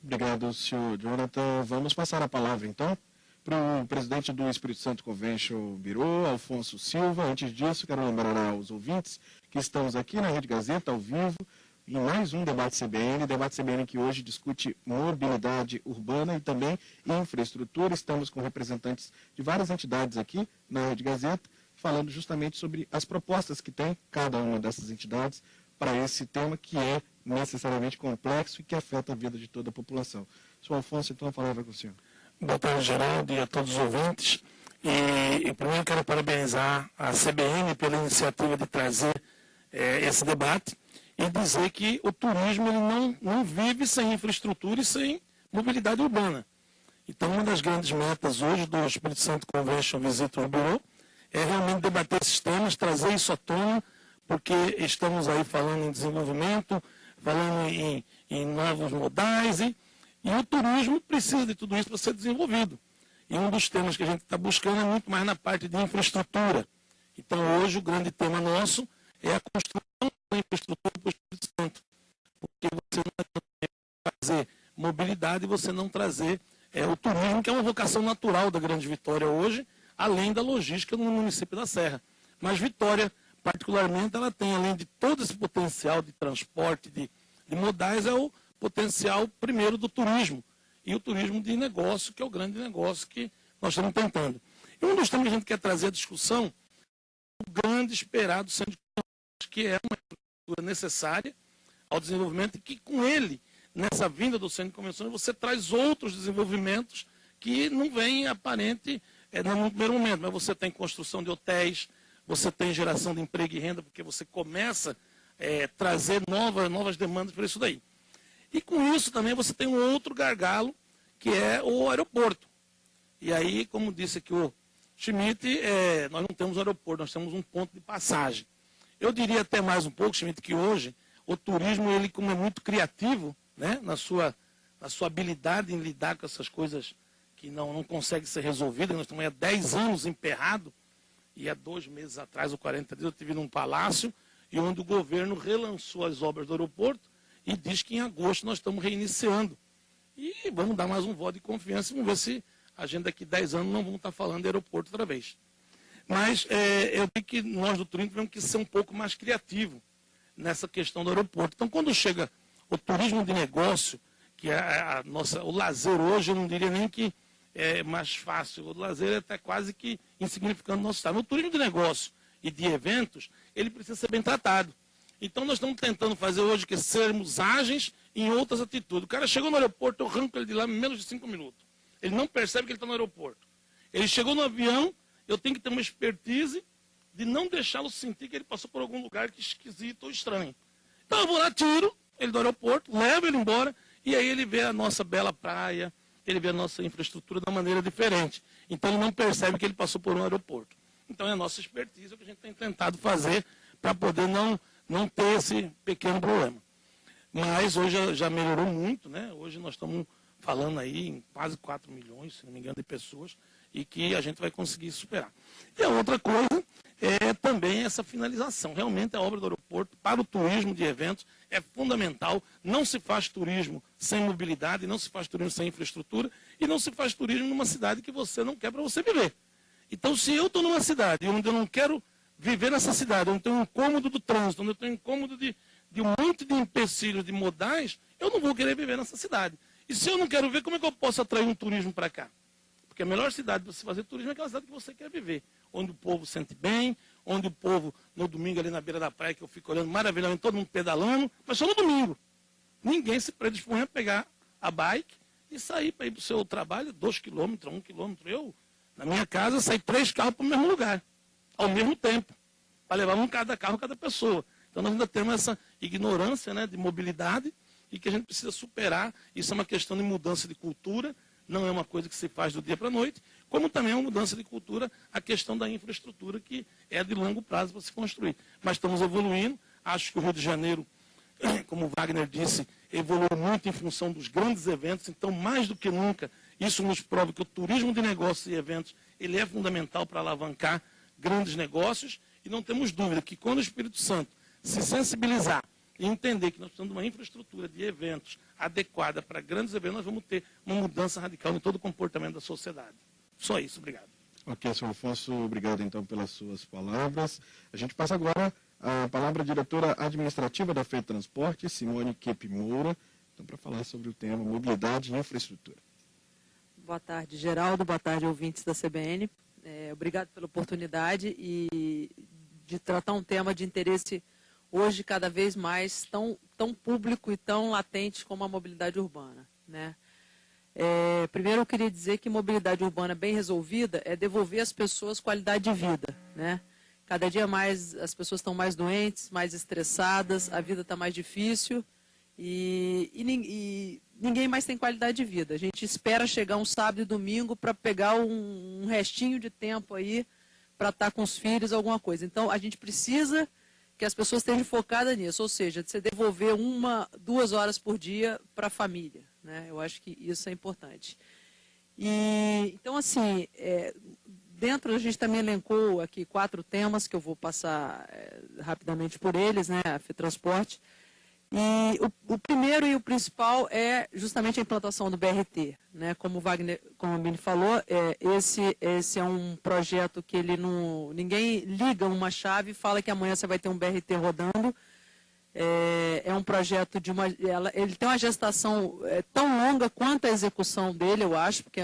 Obrigado, senhor Jonathan. Vamos passar a palavra, então, para o presidente do Espírito Santo Convention Bureau, Alfonso Silva. Antes disso, quero lembrar aos ouvintes que estamos aqui na Rede Gazeta, ao vivo, em mais um Debate CBN que hoje discute mobilidade urbana e também infraestrutura. Estamos com representantes de várias entidades aqui na Rede Gazeta, falando justamente sobre as propostas que tem cada uma dessas entidades para esse tema que é necessariamente complexo e que afeta a vida de toda a população. Senhor Alfonso, então, a palavra é com o senhor. Boa tarde, Geraldo, e a todos os ouvintes. E primeiro quero parabenizar a CBN pela iniciativa de trazer esse debate e dizer que o turismo ele não vive sem infraestrutura e sem mobilidade urbana. Então, uma das grandes metas hoje do Espírito Santo Convention Visitors Bureau é realmente debater esses temas, trazer isso à tona, porque estamos aí falando em desenvolvimento, falando em novos modais, e o turismo precisa de tudo isso para ser desenvolvido. E um dos temas que a gente está buscando é muito mais na parte de infraestrutura. Então, hoje, o grande tema nosso é a construção da infraestrutura para o Espírito Santo. Porque você não vai fazer mobilidade e você não trazer o turismo, que é uma vocação natural da Grande Vitória hoje, além da logística no município da Serra. Mas Vitória particularmente, ela tem, além de todo esse potencial de transporte, de modais, é o potencial, primeiro, do turismo. E o turismo de negócio, que é o grande negócio que nós estamos tentando. E um dos temas que a gente quer trazer à discussão, o grande esperado centro de convenções, que é uma infraestrutura necessária ao desenvolvimento, e que com ele, nessa vinda do centro de convenções, você traz outros desenvolvimentos que não vêm aparente no primeiro momento, mas você tem construção de hotéis, você tem geração de emprego e renda, porque você começa a trazer novas demandas para isso daí. E com isso também você tem um outro gargalo, que é o aeroporto. E aí, como disse aqui o Schmidt, nós não temos aeroporto, nós temos um ponto de passagem. Eu diria até mais um pouco, Schmidt, que hoje o turismo, ele como é muito criativo, né, na sua habilidade em lidar com essas coisas que não conseguem ser resolvidas. Nós estamos há 10 anos emperrados, e há 2 meses atrás, ou 40 dias, eu estive num palácio, e onde o governo relançou as obras do aeroporto, e diz que em agosto nós estamos reiniciando. E vamos dar mais um voto de confiança e vamos ver se a gente daqui 10 anos não vamos estar falando de aeroporto outra vez. Mas eu digo que nós do turismo temos que ser um pouco mais criativos nessa questão do aeroporto. Então, quando chega o turismo de negócio, que é o lazer hoje, eu não diria nem que é mais fácil, o lazer é até quase que insignificante no nosso estado. O turismo de negócio e de eventos, ele precisa ser bem tratado. Então, nós estamos tentando fazer hoje que sermos ágeis em outras atitudes. O cara chegou no aeroporto, eu arranco ele de lá em menos de 5 minutos. Ele não percebe que ele está no aeroporto. Ele chegou no avião, eu tenho que ter uma expertise de não deixá-lo sentir que ele passou por algum lugar que esquisito ou estranho. Então, eu vou lá, tiro ele do aeroporto, levo ele embora, e aí ele vê a nossa bela praia, ele vê a nossa infraestrutura de uma maneira diferente. Então, ele não percebe que ele passou por um aeroporto. Então, é a nossa expertise que a gente tem tentado fazer para poder não ter esse pequeno problema. Mas hoje já melhorou muito, né? Hoje nós estamos falando aí em quase 4 milhões, se não me engano, de pessoas, e que a gente vai conseguir superar. E a outra coisa é também essa finalização. Realmente a obra do aeroporto para o turismo de eventos é fundamental. Não se faz turismo sem mobilidade, não se faz turismo sem infraestrutura, e não se faz turismo numa cidade que você não quer para você viver. Então, se eu estou numa cidade onde eu não quero viver nessa cidade, onde eu tenho um incômodo do trânsito, onde eu tenho um incômodo de um monte de empecilhos, de modais, eu não vou querer viver nessa cidade. E se eu não quero ver, como é que eu posso atrair um turismo para cá? Porque a melhor cidade para você fazer turismo é aquela cidade que você quer viver, onde o povo sente bem, onde o povo, no domingo ali na beira da praia, que eu fico olhando maravilhosamente, todo mundo pedalando, mas só no domingo. Ninguém se predispõe a pegar a bike e sair para ir para o seu trabalho, 2 quilômetros, 1 quilômetro. Eu, na minha casa, saí 3 carros para o mesmo lugar, ao mesmo tempo, para levar um cada carro cada pessoa. Então nós ainda temos essa ignorância, né, de mobilidade, e que a gente precisa superar. Isso é uma questão de mudança de cultura, não é uma coisa que se faz do dia para a noite, como também é uma mudança de cultura a questão da infraestrutura, que é de longo prazo para se construir. Mas estamos evoluindo. Acho que o Rio de Janeiro, como o Wagner disse, evoluiu muito em função dos grandes eventos. Então, mais do que nunca, isso nos prova que o turismo de negócios e eventos ele é fundamental para alavancar grandes negócios. E não temos dúvida que quando o Espírito Santo se sensibilizar e entender que nós precisamos de uma infraestrutura de eventos adequada para grandes eventos, nós vamos ter uma mudança radical em todo o comportamento da sociedade. Só isso, obrigado. Ok, senhor Afonso, obrigado então pelas suas palavras. A gente passa agora a palavra à diretora administrativa da FETransporte, Simone Kepp Moura, então, para falar sobre o tema mobilidade e infraestrutura. Boa tarde, Geraldo. Boa tarde, ouvintes da CBN. Obrigado pela oportunidade e de tratar um tema de interesse hoje cada vez mais tão público e tão latente como a mobilidade urbana, né? Primeiro eu queria dizer que mobilidade urbana bem resolvida é devolver às pessoas qualidade de vida, né? Cada dia mais as pessoas estão mais doentes, mais estressadas, a vida está mais difícil e ninguém mais tem qualidade de vida. A gente espera chegar um sábado e domingo para pegar um restinho de tempo aí para estar com os filhos, alguma coisa. Então a gente precisa que as pessoas estejam focadas nisso, ou seja, de você devolver 1, 2 horas por dia para a família, né? Eu acho que isso é importante. Então, assim, dentro a gente também elencou aqui 4 temas que eu vou passar rapidamente por eles, né? A FETransporte. E o primeiro e o principal é justamente a implantação do BRT, né? Como o Wagner, como o Bini falou, esse é um projeto que ninguém liga uma chave e fala que amanhã você vai ter um BRT rodando. É um projeto ele tem uma gestação tão longa quanto a execução dele, eu acho, porque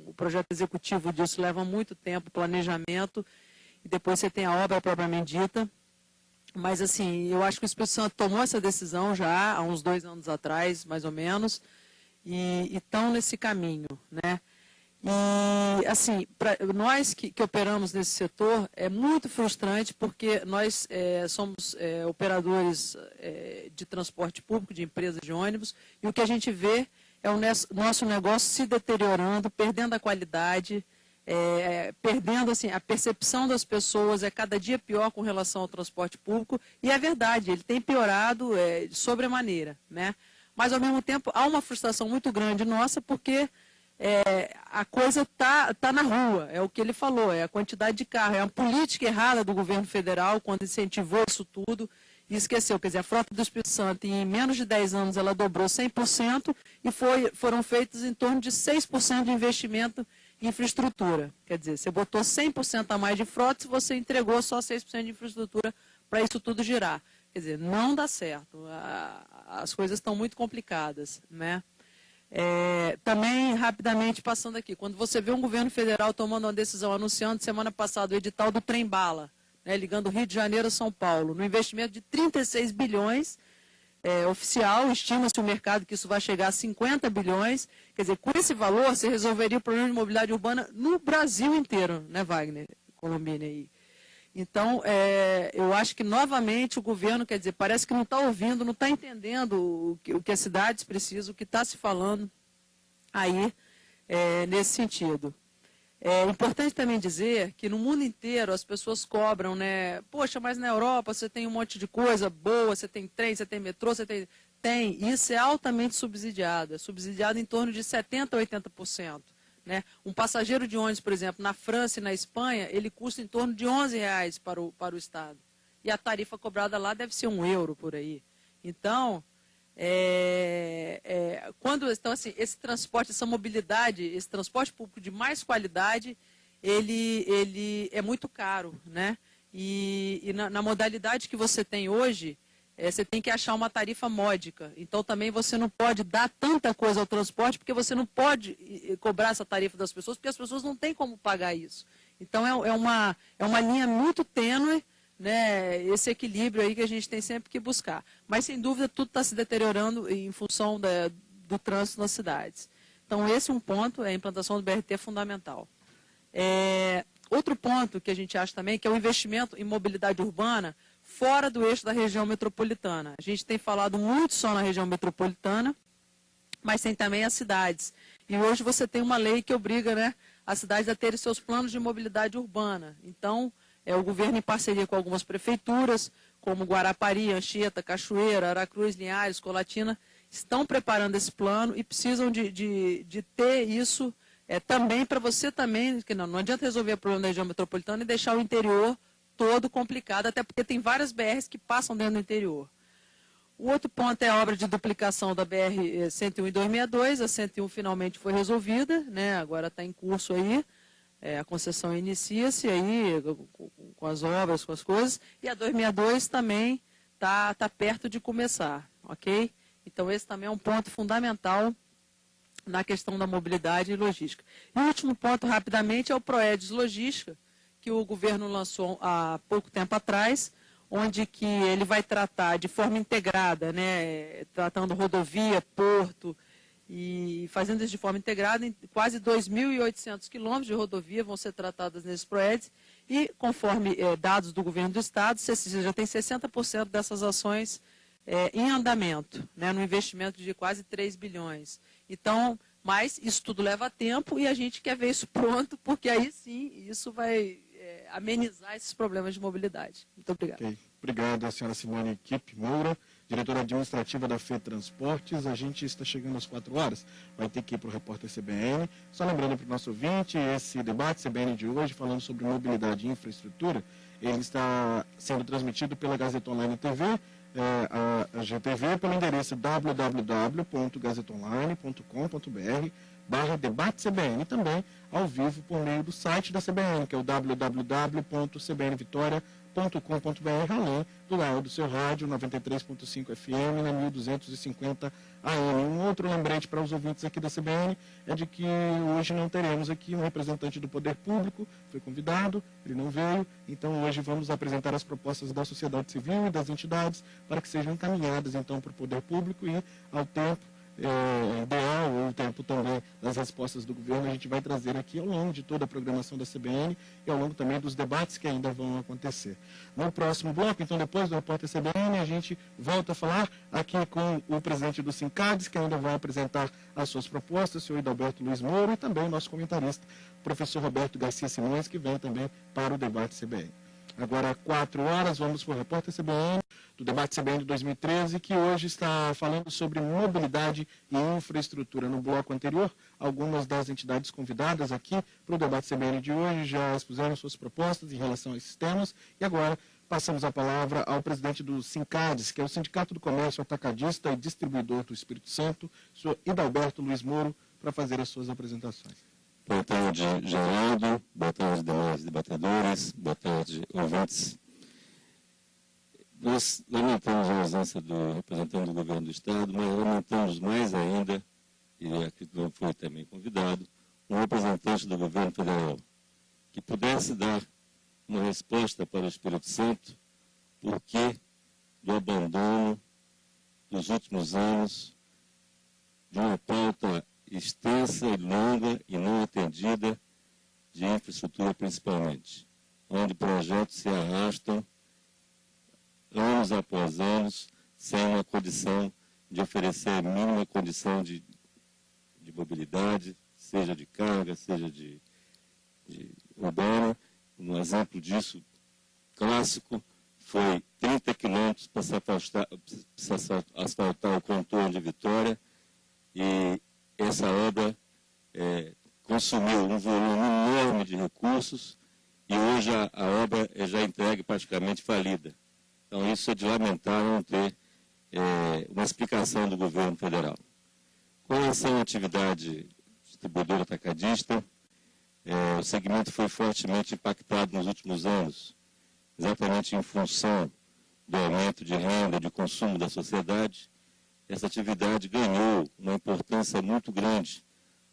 o projeto executivo disso leva muito tempo, planejamento, e depois você tem a obra propriamente dita. Mas, assim, eu acho que o Espírito Santo tomou essa decisão já há uns 2 anos atrás, mais ou menos, e estão nesse caminho, né? E, assim, nós que operamos nesse setor, é muito frustrante, porque nós somos operadores de transporte público, de empresas de ônibus, e o que a gente vê é o nosso negócio se deteriorando, perdendo a qualidade, perdendo assim, a percepção das pessoas é cada dia pior com relação ao transporte público, e é verdade, ele tem piorado de sobremaneira, né? Mas, ao mesmo tempo, há uma frustração muito grande nossa, porque a coisa está na rua, é o que ele falou, é a quantidade de carro, é a política errada do governo federal, quando incentivou isso tudo, e esqueceu, quer dizer, a frota do Espírito Santo, em menos de 10 anos, ela dobrou 100%, e foram feitos em torno de 6% de investimento em infraestrutura. Quer dizer, você botou 100% a mais de frota e você entregou só 6% de infraestrutura para isso tudo girar. Quer dizer, não dá certo. As coisas estão muito complicadas, né? Também, rapidamente, passando aqui, quando você vê um governo federal tomando uma decisão, anunciando semana passada o edital do trem-bala, né, ligando Rio de Janeiro a São Paulo, no investimento de 36 bilhões, oficial, estima-se o mercado que isso vai chegar a 50 bilhões. Quer dizer, com esse valor, você resolveria o problema de mobilidade urbana no Brasil inteiro, né, Wagner, Colombini aí. Então, eu acho que, novamente, o governo, quer dizer, parece que não está ouvindo, não está entendendo o que as cidades precisam, o que está se falando aí nesse sentido. É importante também dizer que no mundo inteiro as pessoas cobram, né? Poxa, mas na Europa você tem um monte de coisa boa, você tem trem, você tem metrô, você tem... Isso é altamente subsidiado, é subsidiado em torno de 70% a 80%. Né? Um passageiro de ônibus, por exemplo, na França e na Espanha, ele custa em torno de R$11 para o Estado. E a tarifa cobrada lá deve ser €1 por aí. Então, então assim, esse transporte, essa mobilidade, esse transporte público de mais qualidade, ele é muito caro, né? E na modalidade que você tem hoje, você tem que achar uma tarifa módica. Então, também você não pode dar tanta coisa ao transporte, porque você não pode cobrar essa tarifa das pessoas, porque as pessoas não têm como pagar isso. Então, é uma linha muito tênue, né, esse equilíbrio aí que a gente tem sempre que buscar. Mas, sem dúvida, tudo está se deteriorando em função do trânsito nas cidades. Então, esse é um ponto, a implantação do BRT é fundamental. Outro ponto que a gente acha também, que é o investimento em mobilidade urbana fora do eixo da região metropolitana. A gente tem falado muito só na região metropolitana, mas tem também as cidades. E hoje você tem uma lei que obriga, né, as cidades a terem seus planos de mobilidade urbana. Então, o governo, em parceria com algumas prefeituras, como Guarapari, Anchieta, Cachoeira, Aracruz, Linhares, Colatina, estão preparando esse plano e precisam de ter isso também para você também, que não adianta resolver o problema da região metropolitana e deixar o interior todo complicado, até porque tem várias BRs que passam dentro do interior. O outro ponto é a obra de duplicação da BR-101 e 262, a 101 finalmente foi resolvida, né? Agora está em curso aí, a concessão inicia-se aí com as obras, com as coisas, e a 262 também está perto de começar, ok? Então esse também é um ponto fundamental na questão da mobilidade e logística. E o último ponto, rapidamente, é o Proedes Logística, que o governo lançou há pouco tempo atrás, onde que ele vai tratar de forma integrada, né, tratando rodovia, porto, e fazendo isso de forma integrada, em quase 2.800 quilômetros de rodovia vão ser tratadas nesses Proedes, e conforme dados do governo do Estado, você já tem 60% dessas ações em andamento, né, no investimento de quase 3 bilhões. Então, mas isso tudo leva tempo e a gente quer ver isso pronto, porque aí sim isso vai amenizar esses problemas de mobilidade. Muito obrigada. Okay. Obrigado, a senhora Simone Kipp Moura, diretora administrativa da FETransportes. A gente está chegando às 4 horas, vai ter que ir para o repórter CBN. Só lembrando para o nosso ouvinte, esse debate CBN de hoje, falando sobre mobilidade e infraestrutura, ele está sendo transmitido pela Gazeta Online TV, a GTV pelo endereço www.gazetonline.com.br/debate-CBN e também ao vivo por meio do site da CBN, que é o www.cbnvitoria.com.br, além do dial do seu rádio 93.5 FM na 1250 AM. Um outro lembrete para os ouvintes aqui da CBN é de que hoje não teremos aqui um representante do Poder Público, foi convidado, ele não veio, então hoje vamos apresentar as propostas da sociedade civil e das entidades para que sejam encaminhadas então para o Poder Público e ao tempo ideal, ou o tempo também das respostas do governo, a gente vai trazer aqui ao longo de toda a programação da CBN e ao longo também dos debates que ainda vão acontecer. No próximo bloco, então, depois do Repórter CBN, a gente volta a falar aqui com o presidente do Sincades, que ainda vai apresentar as suas propostas, o senhor Hidalberto Luiz Moura, e também o nosso comentarista, o professor Roberto Garcia Simões, que vem também para o debate CBN. Agora, 4 horas, vamos para o Repórter CBN, do debate CBN de 2013, que hoje está falando sobre mobilidade e infraestrutura. No bloco anterior, algumas das entidades convidadas aqui para o debate CBN de hoje já expuseram suas propostas em relação a esses temas, e agora passamos a palavra ao presidente do Sincades, que é o Sindicato do Comércio Atacadista e Distribuidor do Espírito Santo, o senhor Hidalberto Luiz Moura, para fazer as suas apresentações. Boa tarde, Geraldo. Boa tarde, demais debatedores. Boa tarde, ouvintes. Nós lamentamos a ausência do representante do governo do Estado, mas lamentamos mais ainda, e aqui não foi também convidado, um representante do governo federal que pudesse dar uma resposta para o Espírito Santo, porque do abandono dos últimos anos de uma pauta extensa e longa e não atendida de infraestrutura principalmente, onde projetos se arrastam anos após anos sem uma condição de oferecer a mínima condição de mobilidade, seja de carga, seja de urbana. Um exemplo disso clássico foi 30 quilômetros para se asfaltar o contorno de Vitória, e essa obra consumiu um volume enorme de recursos e hoje a obra é já entregue praticamente falida. Então isso é de lamentar não ter uma explicação do governo federal. Com relação à atividade distribuidora atacadista, o segmento foi fortemente impactado nos últimos anos, exatamente em função do aumento de renda, de consumo da sociedade. Essa atividade ganhou uma importância muito grande,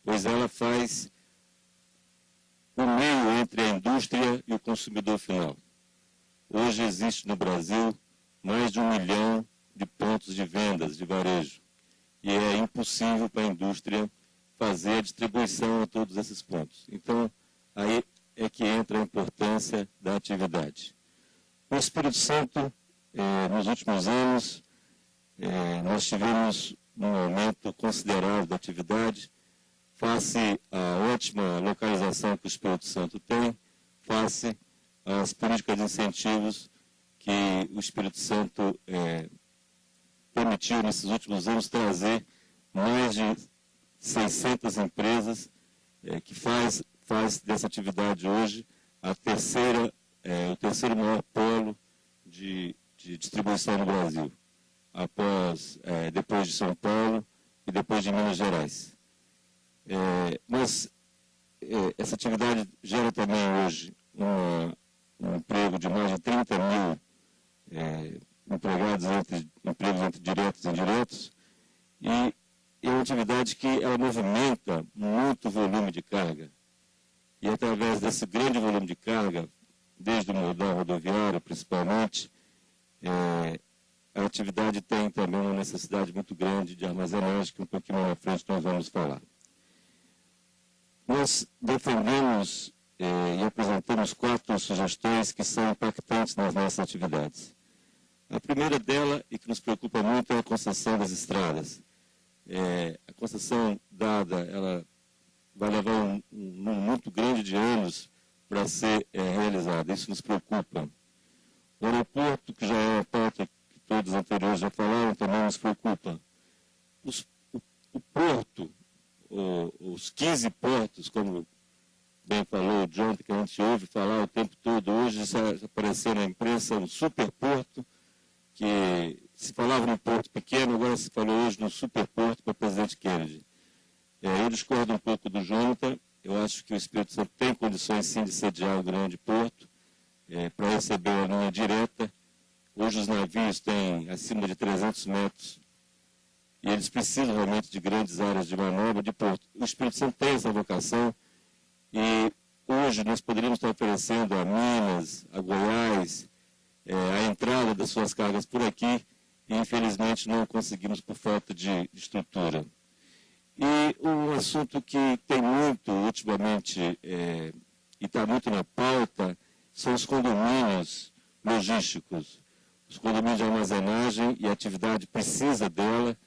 pois ela faz o meio entre a indústria e o consumidor final. Hoje existe no Brasil mais de 1 milhão de pontos de vendas de varejo, e é impossível para a indústria fazer a distribuição a todos esses pontos. Então, aí é que entra a importância da atividade. O Espírito Santo, nos últimos anos, nós tivemos um aumento considerável da atividade, face à ótima localização que o Espírito Santo tem, face às políticas de incentivos que o Espírito Santo permitiu nesses últimos anos trazer mais de 600 empresas que faz dessa atividade hoje o terceiro maior polo de distribuição no Brasil, depois de São Paulo e depois de Minas Gerais. Mas essa atividade gera também hoje um emprego de mais de 30 mil empregados, empregos entre diretos e indiretos, e é uma atividade que ela movimenta muito volume de carga. E através desse grande volume de carga, desde o modal rodoviário principalmente, a atividade tem também uma necessidade muito grande de armazenagem, que um pouquinho mais na frente nós vamos falar. Nós defendemos e apresentamos 4 sugestões que são impactantes nas nossas atividades. A primeira dela, e que nos preocupa muito, é a concessão das estradas. A concessão dada, ela vai levar um número muito grande de anos para ser realizada. Isso nos preocupa. O aeroporto, que já é uma pauta que todos os anteriores já falaram, também nos preocupa. O porto, os 15 portos, como bem falou o John, que a gente ouve falar o tempo todo, hoje já apareceu na imprensa um superporto, que se falava no porto pequeno, agora se falou hoje no superporto para o presidente Kennedy. Eu discordo um pouco do Jonathan. Eu acho que o Espírito Santo tem condições, sim, de sediar o grande porto para receber a linha direta. Hoje os navios têm acima de 300 metros e eles precisam realmente de grandes áreas de manobra de porto. O Espírito Santo tem essa vocação e hoje nós poderíamos estar oferecendo a Minas, a Goiás, a entrada das suas cargas por aqui e infelizmente não conseguimos por falta de estrutura. E um assunto que tem muito ultimamente e está muito na pauta são os condomínios logísticos. Os condomínios de armazenagem e a atividade precisa dela.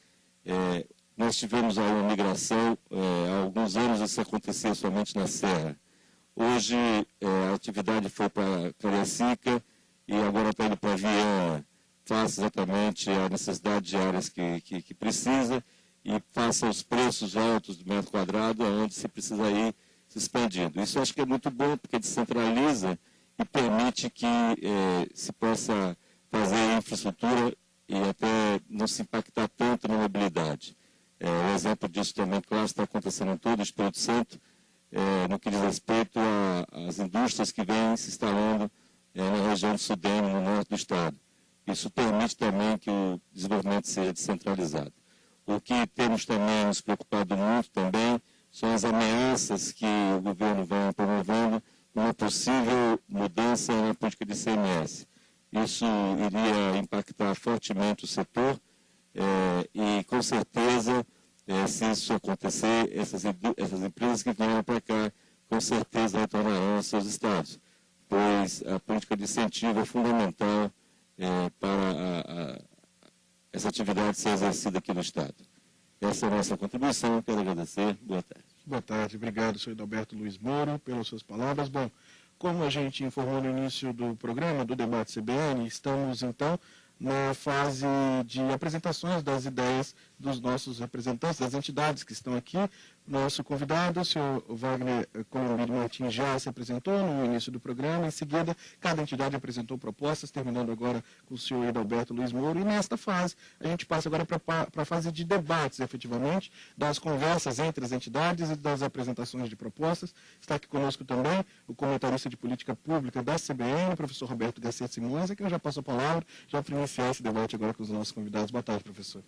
Nós tivemos aí uma migração, há alguns anos isso acontecia somente na Serra. Hoje a atividade foi para Cariacica e agora está indo para Viana. Faça exatamente a necessidade de áreas que precisa e faça os preços altos do metro quadrado, onde se precisa ir se expandindo. Isso eu acho que é muito bom, porque descentraliza e permite que se possa fazer infraestrutura e até não se impactar tanto na mobilidade. Um exemplo disso também, claro, está acontecendo em todo o Espírito Santo, no que diz respeito às indústrias que vêm se instalando na região de Sudene, no norte do estado. Isso permite também que o desenvolvimento seja descentralizado. O que temos também nos preocupado muito também são as ameaças que o governo vai promovendo numa possível mudança na política de ICMS. Isso iria impactar fortemente o setor e, com certeza, se isso acontecer, essas empresas que vieram para cá, com certeza retornarão aos seus estados, pois a política de incentivo é fundamental para essa atividade ser exercida aqui no estado. Essa é a nossa contribuição, quero agradecer. Boa tarde. Boa tarde, obrigado, senhor Adalberto Luiz Moro, pelas suas palavras. Bom, como a gente informou no início do programa, do debate CBN, estamos, então, na fase de apresentações das ideias dos nossos representantes, das entidades que estão aqui. Nosso convidado, o senhor Wagner Colombini Martins, já se apresentou no início do programa. Em seguida, cada entidade apresentou propostas, terminando agora com o senhor Adalberto Luiz Moro. E nesta fase, a gente passa agora para a fase de debates, efetivamente, das conversas entre as entidades e das apresentações de propostas. Está aqui conosco também o comentarista de política pública da CBN, o professor Roberto Garcia Simões, a quem eu já passo a palavra, já para iniciar esse debate agora com os nossos convidados. Boa tarde, professor.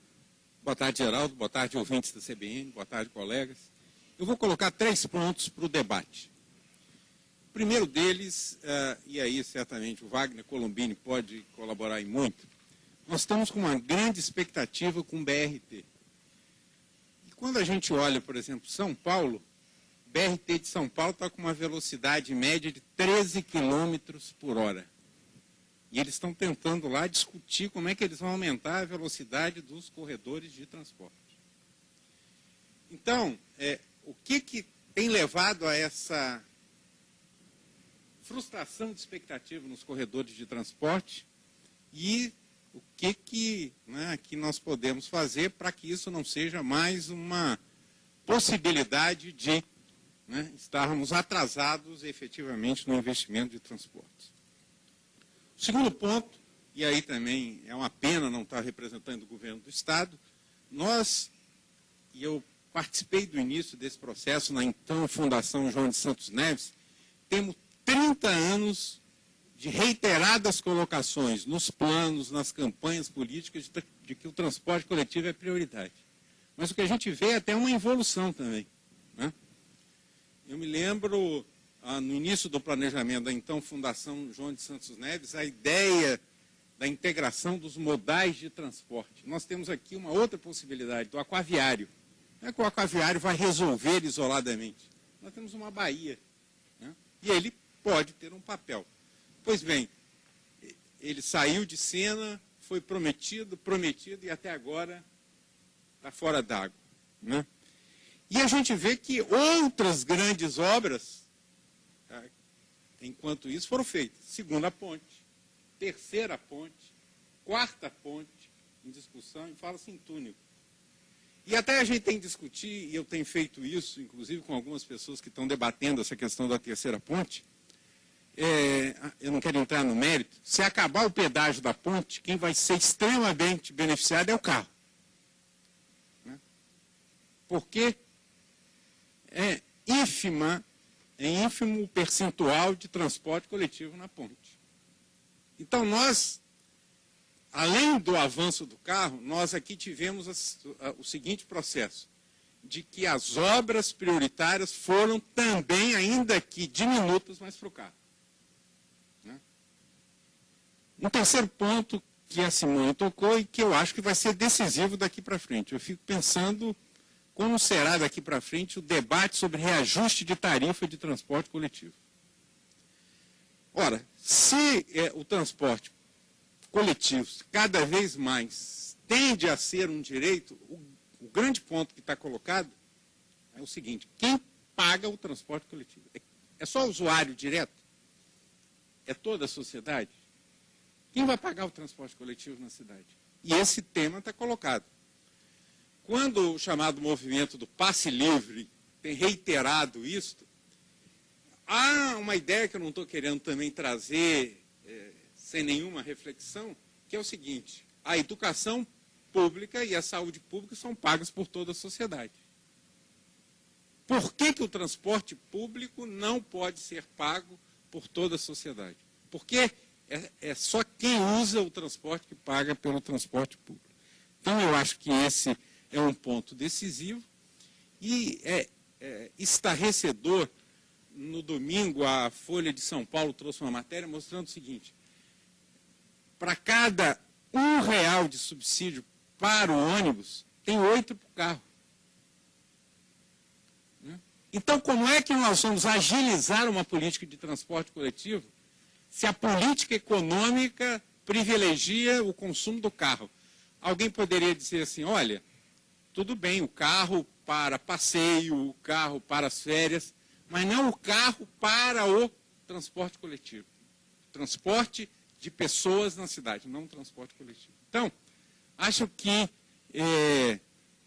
Boa tarde, Geraldo. Boa tarde, ouvintes da CBN. Boa tarde, colegas. Eu vou colocar 3 pontos para o debate. O primeiro deles, e aí certamente o Wagner Colombini pode colaborar em muito, nós estamos com uma grande expectativa com o BRT. E quando a gente olha, por exemplo, São Paulo, o BRT de São Paulo está com uma velocidade média de 13 km por hora. E eles estão tentando lá discutir como é que eles vão aumentar a velocidade dos corredores de transporte. Então, o que tem levado a essa frustração de expectativa nos corredores de transporte e o que nós podemos fazer para que isso não seja mais uma possibilidade de estarmos atrasados efetivamente no investimento de transportes. O segundo ponto, e aí também é uma pena não estar representando o governo do Estado, eu participei do início desse processo na então Fundação João de Santos Neves, temos 30 anos de reiteradas colocações nos planos, nas campanhas políticas de que o transporte coletivo é prioridade. Mas o que a gente vê é até uma evolução também. Eu me lembro, no início do planejamento da então Fundação João de Santos Neves, a ideia da integração dos modais de transporte. Nós temos aqui uma outra possibilidade, do aquaviário. Não é que o aquaviário vai resolver isoladamente. Nós temos uma baía, e ele pode ter um papel. Pois bem, ele saiu de cena, foi prometido e até agora está fora d'água. E a gente vê que outras grandes obras, enquanto isso, foram feitas. Segunda ponte, terceira ponte, quarta ponte em discussão, e fala-se em túnel. E até a gente tem que discutir, e eu tenho feito isso, inclusive com algumas pessoas que estão debatendo essa questão da terceira ponte, eu não quero entrar no mérito, se acabar o pedágio da ponte, quem vai ser extremamente beneficiado é o carro. Né? Porque é ínfimo o percentual de transporte coletivo na ponte. Então, nós, além do avanço do carro, nós aqui tivemos o seguinte processo, de que as obras prioritárias foram também, ainda que diminutas, mas para o carro. Né? Um terceiro ponto que a Simone tocou e que eu acho que vai ser decisivo daqui para frente. Eu fico pensando como será daqui para frente o debate sobre reajuste de tarifa de transporte coletivo. Ora, se o transporte coletivo cada vez mais tende a ser um direito, o grande ponto que está colocado é o seguinte: quem paga o transporte coletivo? É só o usuário direto? É toda a sociedade? Quem vai pagar o transporte coletivo na cidade? E esse tema está colocado. Quando o chamado movimento do passe livre tem reiterado isso, há uma ideia que eu não estou querendo também trazer sem nenhuma reflexão, que é o seguinte: a educação pública e a saúde pública são pagas por toda a sociedade. Por que o transporte público não pode ser pago por toda a sociedade? Porque é só quem usa o transporte que paga pelo transporte público. Então, eu acho que esse é um ponto decisivo e é estarrecedor. No domingo, a Folha de São Paulo trouxe uma matéria mostrando o seguinte: para cada R$1 de subsídio para o ônibus, tem 8 para o carro. Então, como é que nós vamos agilizar uma política de transporte coletivo se a política econômica privilegia o consumo do carro? Alguém poderia dizer assim: olha, tudo bem, o carro para passeio, o carro para as férias, mas não o carro para o transporte coletivo. Transporte de pessoas na cidade, não o transporte coletivo. Então, acho que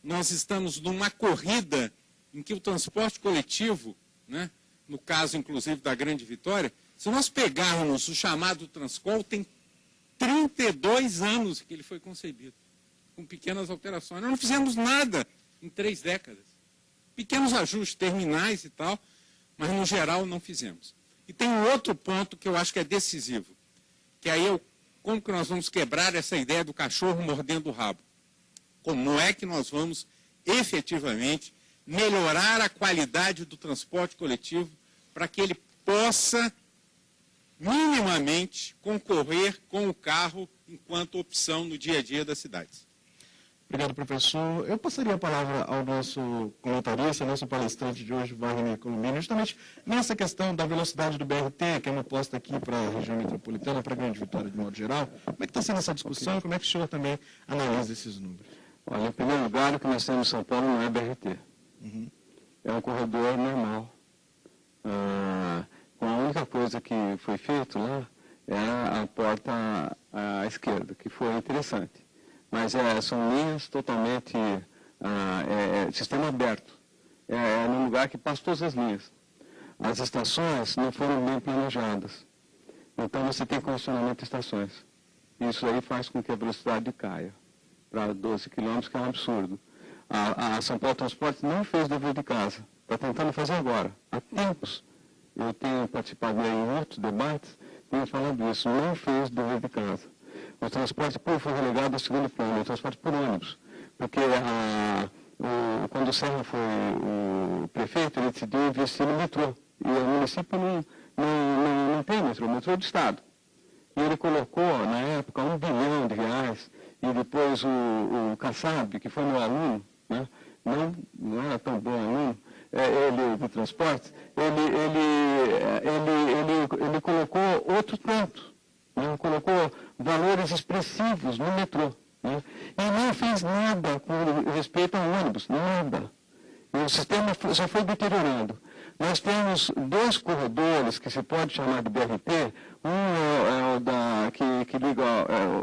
nós estamos numa corrida em que o transporte coletivo, né, no caso, inclusive, da Grande Vitória, se nós pegarmos o chamado Transcol, tem 32 anos que ele foi concebido, com pequenas alterações. Nós não fizemos nada em 3 décadas. Pequenos ajustes, terminais e tal, mas, no geral, não fizemos. E tem um outro ponto que eu acho que é decisivo, que aí como que nós vamos quebrar essa ideia do cachorro mordendo o rabo? Como é que nós vamos, efetivamente, melhorar a qualidade do transporte coletivo para que ele possa, minimamente, concorrer com o carro enquanto opção no dia a dia das cidades? Obrigado, professor. Eu passaria a palavra ao nosso comentarista, nosso palestrante de hoje, Wagner Colombini, justamente nessa questão da velocidade do BRT, que é uma aposta aqui para a região metropolitana, para a Grande Vitória de modo geral. Como é que está sendo essa discussão e como é que o senhor também analisa esses números? Olha, em primeiro lugar, o que nós temos em São Paulo não é BRT. É um corredor normal. A única coisa que foi feito lá é a porta à esquerda, que foi interessante. Mas são linhas totalmente, sistema aberto. É num lugar que passa todas as linhas. As estações não foram bem planejadas. Então você tem condicionamento de estações. Isso aí faz com que a velocidade caia para 12 km, que é um absurdo. A São Paulo Transporte não fez dever de casa. Está tentando fazer agora. Há tempos, eu tenho participado em outros debates, tenho falado isso, não fez dever de casa. O transporte público foi relegado ao segundo plano, o transporte por ônibus. Porque quando o Serra foi o prefeito, ele decidiu investir no metrô. E o município não tem metrô, o metrô é do Estado. E ele colocou, na época, R$1 bilhão. E depois o Kassab, que foi meu aluno, né, não era tão bom aluno, ele do transporte, ele colocou outro tanto. Colocou valores expressivos no metrô. Né? E não fez nada com respeito ao ônibus, nada. E o sistema só foi deteriorando. Nós temos 2 corredores que se pode chamar de BRT. Um que liga,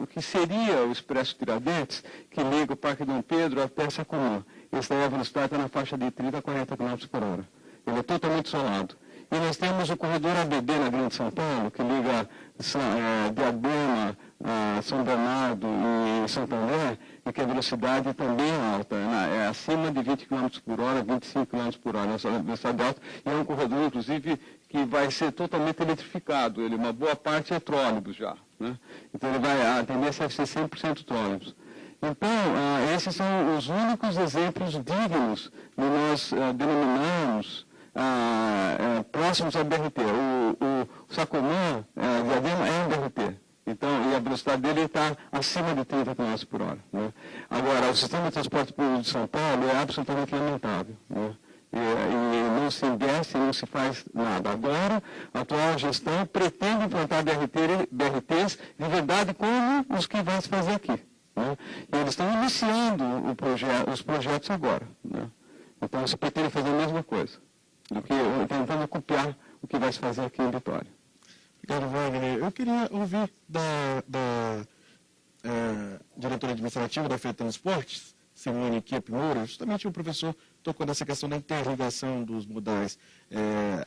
que seria o Expresso Tiradentes, que liga o Parque Dom Pedro até Sacomã. Esse daí a velocidade está na faixa de 30 a 40 km por hora. Ele é totalmente isolado. E nós temos o corredor ABB na Grande São Paulo, que liga Diadema, São Bernardo e Santo André, e que a velocidade também é alta, é acima de 20 km por hora, 25 km por hora, nessa velocidade alta, e é um corredor, inclusive, que vai ser totalmente eletrificado, uma boa parte é trólebus já, né? Então a tendência é ser 100% trólebus. Então, esses são os únicos exemplos dignos de nós denominarmos próximos ao BRT. O Sacomã, Diadema, é um BRT. Então, e a velocidade dele está acima de 30 km por hora. Né? Agora, o sistema de transporte público de São Paulo é absolutamente lamentável. Né? E não se investe, não se faz nada. Agora, a atual gestão pretende implantar BRTs de verdade como os que vai se fazer aqui. Né? E eles estão iniciando os projetos agora. Né? Então, se pretende fazer a mesma coisa, do que tentando copiar o que vai se fazer aqui em Vitória. Obrigado, Wagner. Eu queria ouvir da diretora administrativa da FET Transportes, Simone Kiep Moura, justamente o professor tocou nessa questão da interligação dos modais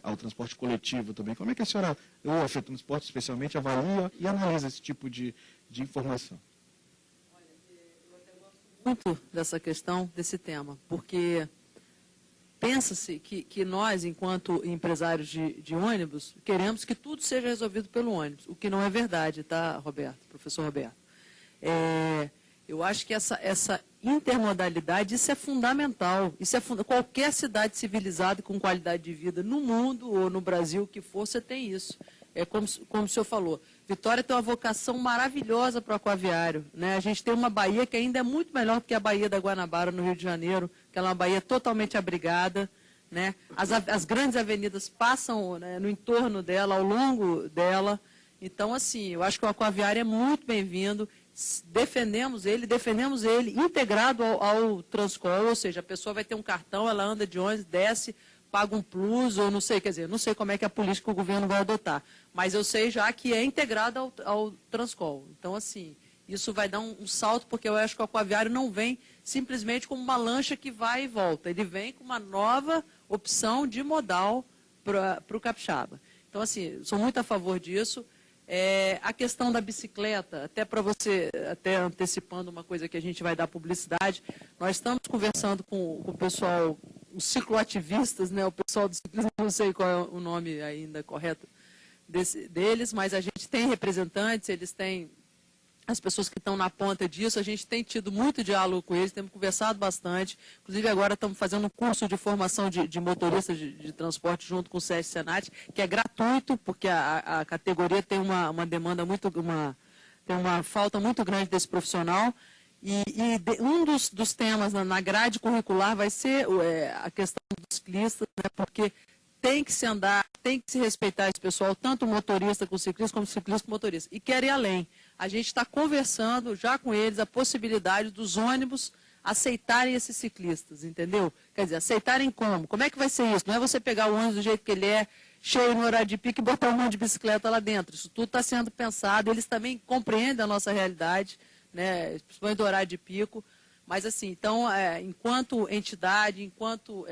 ao transporte coletivo também. Como é que a senhora, ou a FET Transportes especialmente, avalia e analisa esse tipo de informação? Olha, eu até gosto muito dessa questão, desse tema, porque pensa-se que nós, enquanto empresários de ônibus, queremos que tudo seja resolvido pelo ônibus, o que não é verdade, tá, Roberto, professor Roberto? Eu acho que essa intermodalidade, isso é fundamental. Qualquer cidade civilizada com qualidade de vida no mundo ou no Brasil que for, você tem isso. É como o senhor falou, Vitória tem uma vocação maravilhosa para o aquaviário. Né? A gente tem uma baía que ainda é muito melhor do que a Baía da Guanabara, no Rio de Janeiro, que é uma baía totalmente abrigada. Né? As grandes avenidas passam, né, no entorno dela, ao longo dela. Então, assim, eu acho que o aquaviário é muito bem-vindo. Defendemos ele integrado ao Transcol, ou seja, a pessoa vai ter um cartão, ela anda de ônibus, desce, paga um plus, ou não sei, quer dizer, não sei como é que a política que o governo vai adotar, mas eu sei já que é integrado ao Transcol. Então, assim, isso vai dar um salto, porque eu acho que o aquaviário não vem simplesmente como uma lancha que vai e volta, ele vem com uma nova opção de modal para o capixaba. Então, assim, sou muito a favor disso. A questão da bicicleta, até para você, até antecipando uma coisa que a gente vai dar publicidade, nós estamos conversando com o pessoal, os cicloativistas, né, o pessoal do ciclismo, não sei qual é o nome ainda correto deles, mas a gente tem representantes, eles têm as pessoas que estão na ponta disso, a gente tem tido muito diálogo com eles, temos conversado bastante, inclusive agora estamos fazendo um curso de formação de motoristas de transporte junto com o SESC Senat, que é gratuito, porque a categoria tem uma demanda tem uma falta muito grande desse profissional, um dos temas na grade curricular vai ser a questão dos ciclistas, né, porque tem que se andar, tem que se respeitar esse pessoal, tanto o motorista com o ciclista, como o ciclista com o motorista. E quer ir além. A gente está conversando já com eles a possibilidade dos ônibus aceitarem esses ciclistas, entendeu? Quer dizer, aceitarem como? Como é que vai ser isso? Não é você pegar o ônibus do jeito que ele é, cheio no horário de pico e botar um monte de bicicleta lá dentro. Isso tudo está sendo pensado, eles também compreendem a nossa realidade, né, principalmente do horário de pico. Mas, assim, então, enquanto entidade, enquanto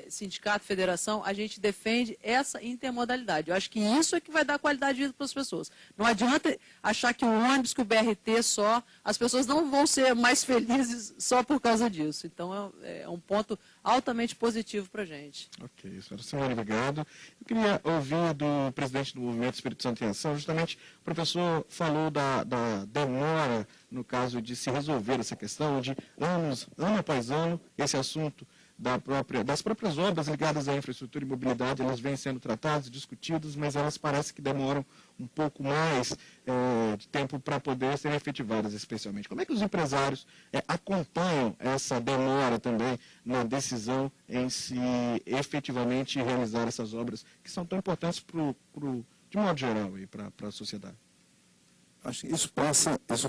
sindicato, federação, a gente defende essa intermodalidade. Eu acho que isso é que vai dar qualidade de vida para as pessoas. Não adianta achar que o ônibus, que o BRT só, as pessoas não vão ser mais felizes só por causa disso. Então, é um ponto altamente positivo para a gente. Ok, senhora, obrigado. Eu queria ouvir do presidente do Movimento Espírito Santo em Ação, justamente o professor falou da demora, no caso de se resolver essa questão, de ano após ano, esse assunto das próprias obras ligadas à infraestrutura e mobilidade, elas vêm sendo tratadas, discutidas, mas elas parecem que demoram um pouco mais de tempo para poder serem efetivadas, especialmente. Como é que os empresários acompanham essa demora também na decisão em se efetivamente realizar essas obras que são tão importantes de modo geral para a sociedade? Acho que isso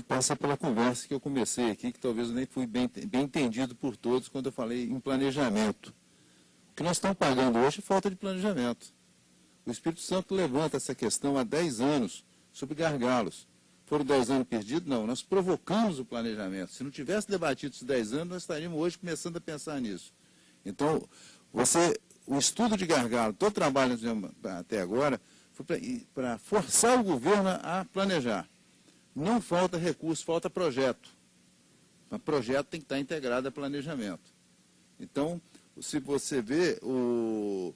passa pela conversa que eu comecei aqui, que talvez eu nem fui bem entendido por todos quando eu falei em planejamento. O que nós estamos pagando hoje é falta de planejamento. O Espírito Santo levanta essa questão há 10 anos, sobre gargalos. Foram 10 anos perdidos? Não, nós provocamos o planejamento. Se não tivesse debatido esses 10 anos, nós estaríamos hoje começando a pensar nisso. Então, você o estudo de gargalo, todo o trabalho até agora, foi para forçar o governo a planejar. Não falta recurso, falta projeto. Mas projeto tem que estar integrado a planejamento. Então, se você vê, o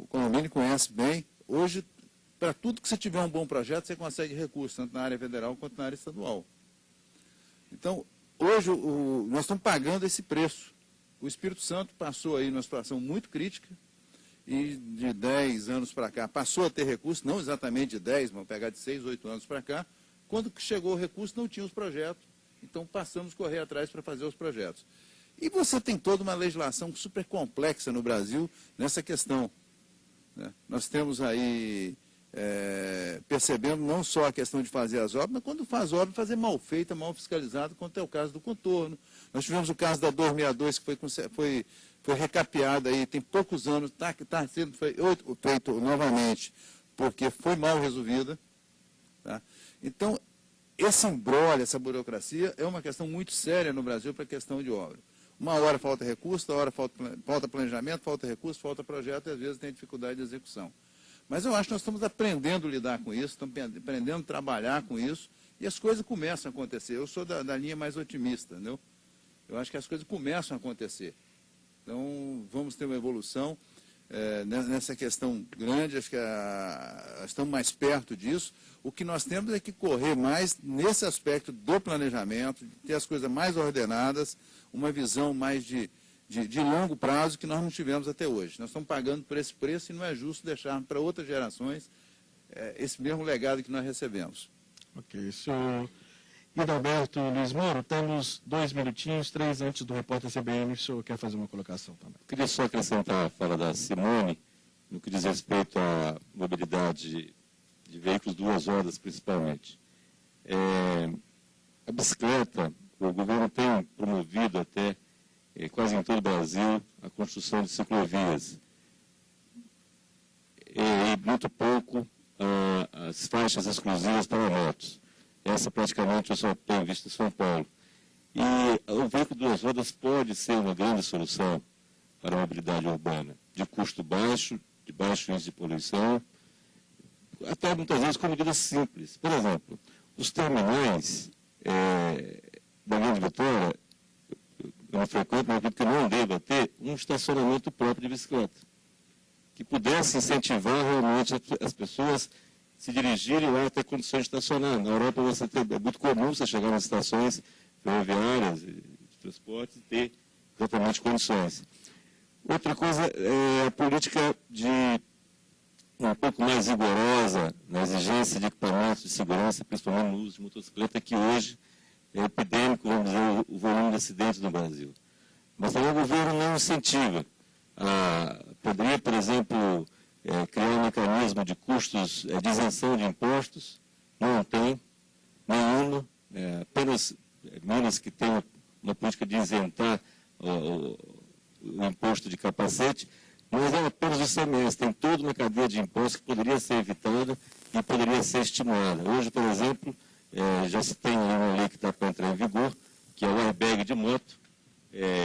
Colombini conhece bem, hoje, para tudo que você tiver um bom projeto, você consegue recurso, tanto na área federal quanto na área estadual. Então, hoje, nós estamos pagando esse preço. O Espírito Santo passou aí numa situação muito crítica, e de 10 anos para cá passou a ter recurso, não exatamente de 10, vamos pegar de 6, 8 anos para cá. Quando chegou o recurso, não tinha os projetos, então passamos a correr atrás para fazer os projetos. E você tem toda uma legislação super complexa no Brasil nessa questão, né? Nós temos aí, percebendo não só a questão de fazer as obras, mas quando faz obra, fazer mal feita, mal fiscalizada, quanto é o caso do contorno. Nós tivemos o caso da 262, que foi recapeada aí, tem poucos anos, está sendo feito novamente, porque foi mal resolvida. Tá? Então, esse imbróglio, essa burocracia, é uma questão muito séria no Brasil para a questão de obra. Uma hora falta recurso, outra hora falta planejamento, falta recurso, falta projeto, e às vezes tem dificuldade de execução. Mas eu acho que nós estamos aprendendo a lidar com isso, estamos aprendendo a trabalhar com isso, e as coisas começam a acontecer. Eu sou da linha mais otimista, entendeu? Eu acho que as coisas começam a acontecer. Então, vamos ter uma evolução nessa questão grande, acho que estamos mais perto disso. O que nós temos é que correr mais nesse aspecto do planejamento, de ter as coisas mais ordenadas, uma visão mais de longo prazo que nós não tivemos até hoje. Nós estamos pagando por esse preço e não é justo deixar para outras gerações esse mesmo legado que nós recebemos. Ok, senhor Hidalberto Luiz Moro, temos 2 minutinhos, 3 antes do repórter CBN, o senhor quer fazer uma colocação também. Queria só acrescentar a fala da Simone, no que diz respeito à mobilidade de veículos 2 rodas, principalmente. A bicicleta, o governo tem promovido até, quase em todo o Brasil, a construção de ciclovias. E muito pouco as faixas exclusivas para motos. Essa praticamente eu só tenho visto em São Paulo. E o veículo 2 rodas pode ser uma grande solução para a mobilidade urbana, de custo baixo, de baixo índice de poluição, até muitas vezes com medidas simples. Por exemplo, os terminais da Grande Vitória, eu não frequento, mas acredito que não deva ter um estacionamento próprio de bicicleta, que pudesse incentivar realmente as pessoas se dirigirem lá até condições de estacionar. Na Europa é muito comum você chegar nas estações ferroviárias de transporte e ter exatamente condições. Outra coisa é a política um pouco mais rigorosa na exigência de equipamentos de segurança, principalmente no uso de motocicleta, que hoje é epidêmico, vamos dizer, o volume de acidentes no Brasil. Mas também o governo não incentiva. Poderia, por exemplo, criar um mecanismo de custos, de isenção de impostos, não tem nenhuma, apenas Minas que tem uma política de isentar o imposto de capacete, mas é apenas o ICMS, tem toda uma cadeia de impostos que poderia ser evitada e poderia ser estimulada. Hoje, por exemplo, já se tem uma lei que está para entrar em vigor, que é o airbag de moto.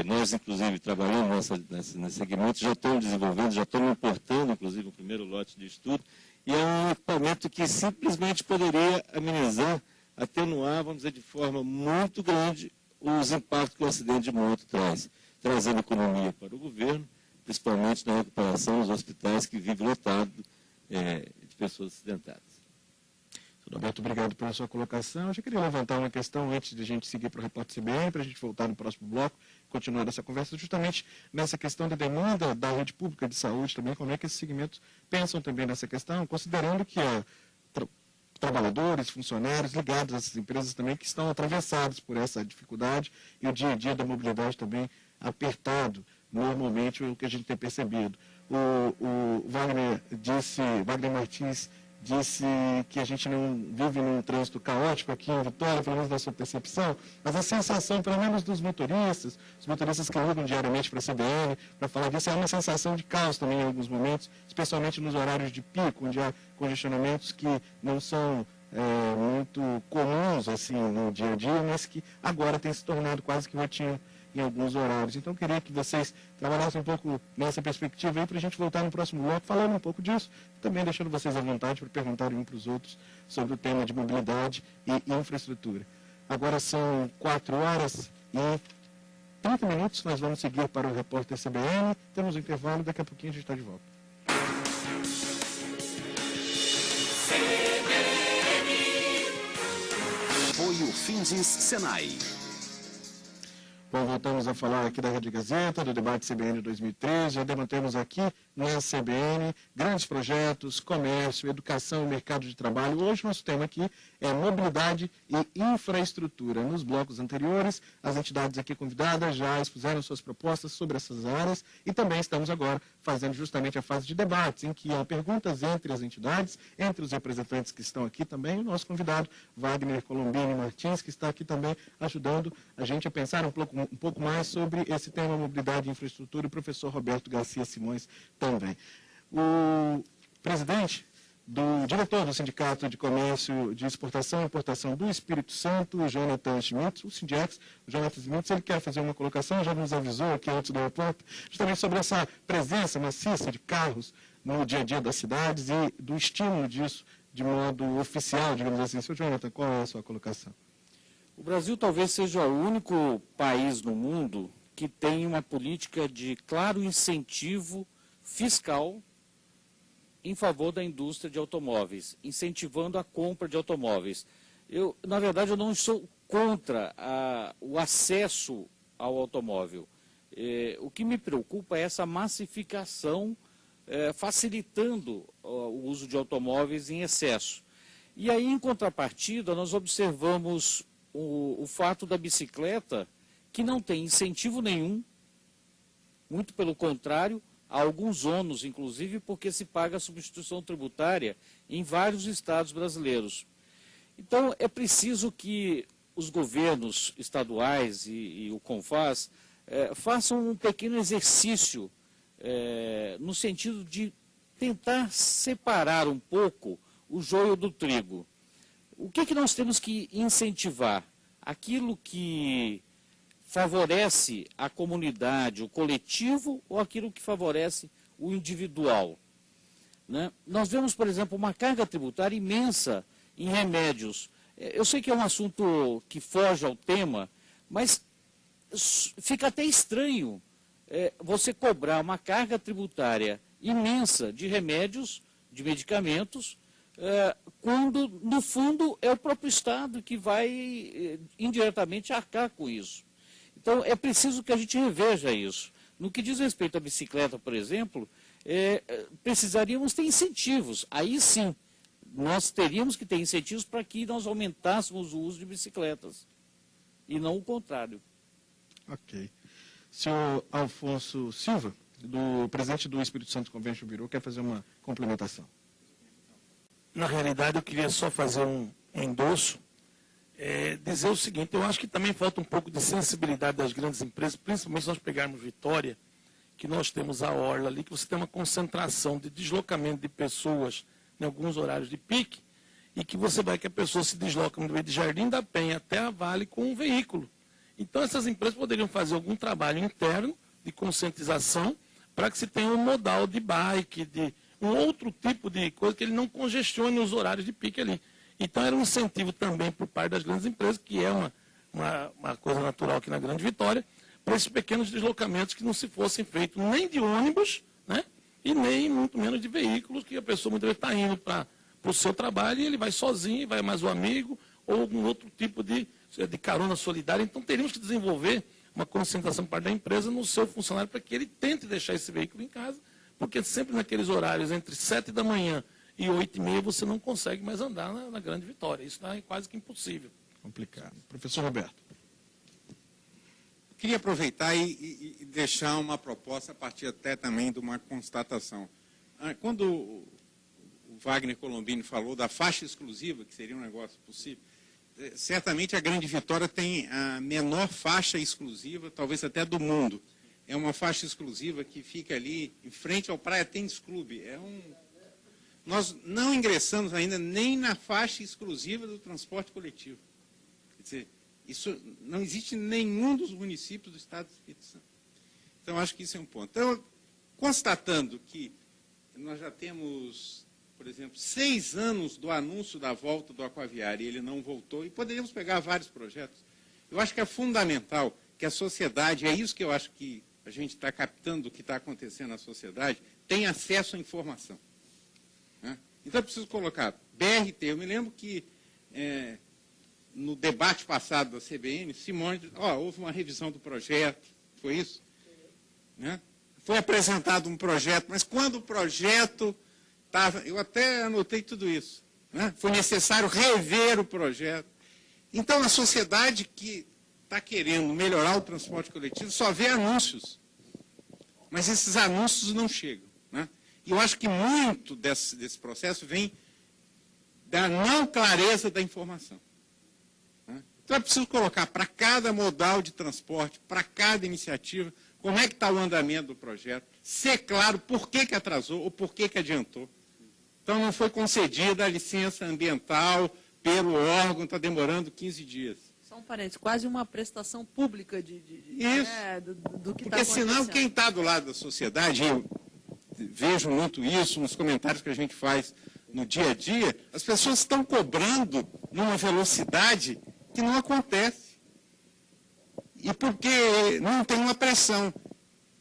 Nós, inclusive, trabalhando nesse segmento, já estamos desenvolvendo, já estamos importando, inclusive, o primeiro lote de estudo, e é um equipamento que simplesmente poderia amenizar, atenuar, vamos dizer, de forma muito grande, os impactos que o acidente de moto traz, trazendo economia para o governo, principalmente na recuperação dos hospitais que vivem lotados de pessoas acidentadas. Roberto, obrigado pela sua colocação. Eu já queria levantar uma questão antes de a gente seguir para o repórter CBN, para a gente voltar no próximo bloco, continuar essa conversa, justamente nessa questão da demanda da rede pública de saúde também, como é que esses segmentos pensam também nessa questão, considerando que trabalhadores, funcionários ligados a essas empresas também que estão atravessados por essa dificuldade e o dia a dia da mobilidade também apertado, normalmente o que a gente tem percebido. O Wagner Martins disse que a gente não vive num trânsito caótico aqui em Vitória, pelo menos da sua percepção, mas a sensação, pelo menos dos motoristas, os motoristas que ligam diariamente para a CBN, para falar disso, é uma sensação de caos também em alguns momentos, especialmente nos horários de pico, onde há congestionamentos que não são muito comuns assim no dia a dia, mas que agora tem se tornado quase que rotina. em alguns horários. Então, eu queria que vocês trabalhassem um pouco nessa perspectiva aí, para a gente voltar no próximo bloco falando um pouco disso, também deixando vocês à vontade para perguntarem um para os outros sobre o tema de mobilidade e infraestrutura. Agora são 4h30, nós vamos seguir para o repórter CBN, temos um intervalo, daqui a pouquinho a gente está de volta. Apoio Findes Senai. Bom, voltamos a falar aqui da Rede Gazeta, do debate CBN 2013. Já debatemos aqui na CBN grandes projetos, comércio, educação e mercado de trabalho. Hoje nosso tema aqui é mobilidade e infraestrutura. Nos blocos anteriores, as entidades aqui convidadas já expuseram suas propostas sobre essas áreas e também estamos agora fazendo justamente a fase de debates, em que há perguntas entre as entidades, entre os representantes que estão aqui também, e o nosso convidado, Wagner Colombini Martins, que está aqui também ajudando a gente a pensar um pouco mais sobre esse tema mobilidade e infraestrutura, e o professor Roberto Garcia Simões também. O presidente diretor do Sindicato de Comércio de Exportação e Importação do Espírito Santo, o Jonathan Schmitz, o Sindex, o Jonathan Schmitz, ele quer fazer uma colocação, já nos avisou aqui antes do repórter, justamente sobre essa presença maciça de carros no dia a dia das cidades e do estímulo disso de modo oficial, digamos assim. Senhor Jonathan, qual é a sua colocação? O Brasil talvez seja o único país no mundo que tem uma política de claro incentivo fiscal em favor da indústria de automóveis, incentivando a compra de automóveis. Na verdade, eu não sou contra o acesso ao automóvel. O que me preocupa é essa massificação, facilitando o uso de automóveis em excesso. E aí, em contrapartida, nós observamos o fato da bicicleta, que não tem incentivo nenhum, muito pelo contrário, há alguns ônus, inclusive, porque se paga a substituição tributária em vários estados brasileiros. Então, é preciso que os governos estaduais e o CONFAS façam um pequeno exercício no sentido de tentar separar um pouco o joio do trigo. O que nós temos que incentivar? Aquilo que favorece a comunidade, o coletivo, ou aquilo que favorece o individual, né? Nós vemos, por exemplo, uma carga tributária imensa em remédios. Eu sei que é um assunto que foge ao tema, mas fica até estranho você cobrar uma carga tributária imensa de remédios, de medicamentos, quando, no fundo, é o próprio Estado que vai indiretamente arcar com isso. Então, é preciso que a gente reveja isso. No que diz respeito à bicicleta, por exemplo, precisaríamos ter incentivos. Aí sim, nós teríamos que ter incentivos para que nós aumentássemos o uso de bicicletas, e não o contrário. Ok. Senhor Alfonso Silva, presidente do Espírito Santo Convention Bureau, quer fazer uma complementação. Na realidade, eu queria só fazer um endosso, dizer o seguinte: eu acho que também falta um pouco de sensibilidade das grandes empresas, principalmente se nós pegarmos Vitória, que nós temos a orla ali, que você tem uma concentração de deslocamento de pessoas em alguns horários de pique, e que você vai que a pessoa se desloca no meio de Jardim da Penha até a Vale com um veículo. Então, essas empresas poderiam fazer algum trabalho interno de conscientização para que se tenha um modal de bike, de um outro tipo de coisa que ele não congestione os horários de pique ali. Então, era um incentivo também por parte das grandes empresas, que é uma coisa natural aqui na Grande Vitória, para esses pequenos deslocamentos que não se fossem feitos nem de ônibus, né, e nem muito menos de veículos, que a pessoa muitas vezes está indo para o seu trabalho e ele vai sozinho, vai mais um amigo, ou algum outro tipo de carona solidária. Então, teríamos que desenvolver uma conscientização por parte da empresa no seu funcionário para que ele tente deixar esse veículo em casa, porque sempre naqueles horários entre 7 da manhã e 8h30 você não consegue mais andar na Grande Vitória. Isso é quase que impossível. Complicado. Professor Roberto. Queria aproveitar e deixar uma proposta a partir até também de uma constatação. Quando o Wagner Colombini falou da faixa exclusiva, que seria um negócio possível, certamente a Grande Vitória tem a menor faixa exclusiva, talvez até do mundo. É uma faixa exclusiva que fica ali em frente ao Praia Tênis Clube. Nós não ingressamos ainda nem na faixa exclusiva do transporte coletivo. Quer dizer, Isso não existe em nenhum dos municípios do Estado do Espírito Santo. Então, acho que isso é um ponto. Então, constatando que nós já temos, por exemplo, 6 anos do anúncio da volta do Aquaviário e ele não voltou, e poderíamos pegar vários projetos. Eu acho que é fundamental que a sociedade, é isso que eu acho que a gente está captando do que está acontecendo na sociedade, tenha acesso à informação. Né? Então, eu preciso colocar BRT. Eu me lembro que, no debate passado da CBN, Simone disse, houve uma revisão do projeto, foi isso? Né? Foi apresentado um projeto, mas quando o projeto estava... Eu até anotei tudo isso. Né? Foi necessário rever o projeto. Então, a sociedade que está querendo melhorar o transporte coletivo só vê anúncios. Mas esses anúncios não chegam. Né? E eu acho que muito desse processo vem da não clareza da informação. Né? Então, é preciso colocar para cada modal de transporte, para cada iniciativa, como é que está o andamento do projeto, ser claro por que atrasou ou por que adiantou. Então, não foi concedida a licença ambiental pelo órgão, está demorando 15 dias. Só um parênteses, quase uma prestação pública do que está acontecendo. Porque senão quem está do lado da sociedade, eu vejo muito isso nos comentários que a gente faz no dia a dia, as pessoas estão cobrando numa velocidade que não acontece. E porque não tem uma pressão.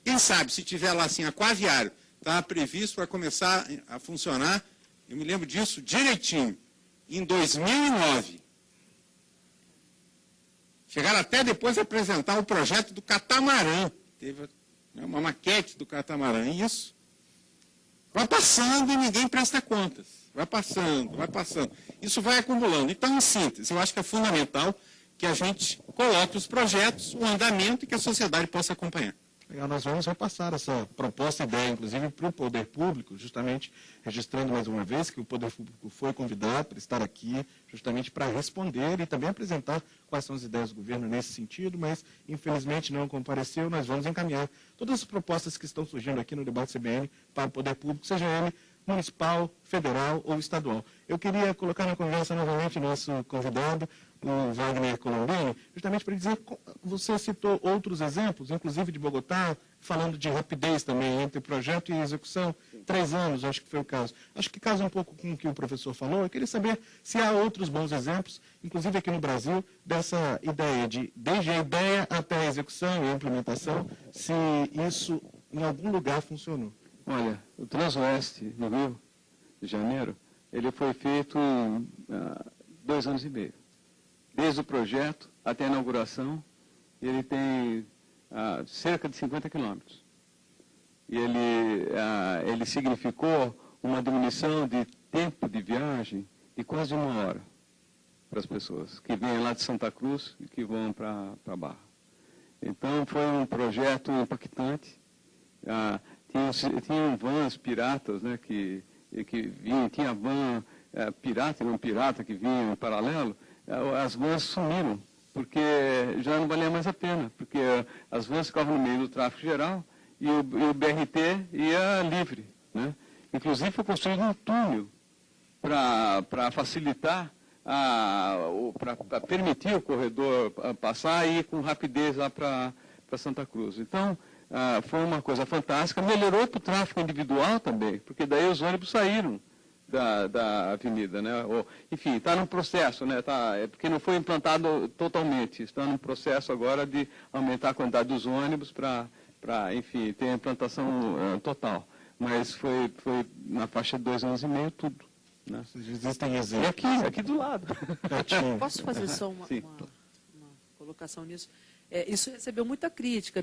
Quem sabe, se tiver lá assim, Aquaviário, está previsto para começar a funcionar, eu me lembro disso direitinho, em 2009. Chegaram até depois de apresentar o projeto do catamarã. Teve uma maquete do catamarã. E isso vai passando e ninguém presta contas. Vai passando, vai passando. Isso vai acumulando. Então, em síntese, eu acho que é fundamental que a gente coloque os projetos, o andamento e que a sociedade possa acompanhar. Legal, nós vamos repassar essa proposta e ideia, inclusive, para o poder público, justamente registrando mais uma vez que o poder público foi convidado para estar aqui, justamente para responder e também apresentar quais são as ideias do governo nesse sentido, mas, infelizmente, não compareceu. Nós vamos encaminhar todas as propostas que estão surgindo aqui no debate CBN para o poder público, seja ele municipal, federal ou estadual. Eu queria colocar na conversa novamente o nosso convidado, o Wagner Colombini, justamente para dizer, você citou outros exemplos, inclusive de Bogotá, falando de rapidez também entre projeto e execução, 3 anos, acho que foi o caso. Acho que casa um pouco com o que o professor falou. Eu queria saber se há outros bons exemplos, inclusive aqui no Brasil, dessa ideia de, desde a ideia até a execução e a implementação, se isso em algum lugar funcionou. Olha, o Transoeste no Rio de Janeiro, ele foi feito em 2 anos e meio. Desde o projeto até a inauguração, ele tem cerca de 50 quilômetros. E ele significou uma diminuição de tempo de viagem de quase 1 hora para as pessoas que vêm lá de Santa Cruz e que vão para Barra. Então, foi um projeto impactante. Tinham vans piratas, né, que vinham, tinha van pirata e não pirata que vinham em paralelo. As vans sumiram, porque já não valia mais a pena, porque as vans ficavam no meio do tráfego geral e o BRT ia livre. Né? Inclusive foi construído um túnel para facilitar, para permitir o corredor passar e ir com rapidez lá para Santa Cruz. Então, foi uma coisa fantástica, melhorou para o tráfego individual também, porque daí os ônibus saíram da avenida, né? Enfim, está num processo, né? Porque não foi implantado totalmente, está num processo agora de aumentar a quantidade dos ônibus para enfim, ter a implantação total. Mas foi na faixa de 2 anos e meio tudo. Né? Existem exemplos. E aqui do lado. Posso fazer só uma colocação nisso? Isso recebeu muita crítica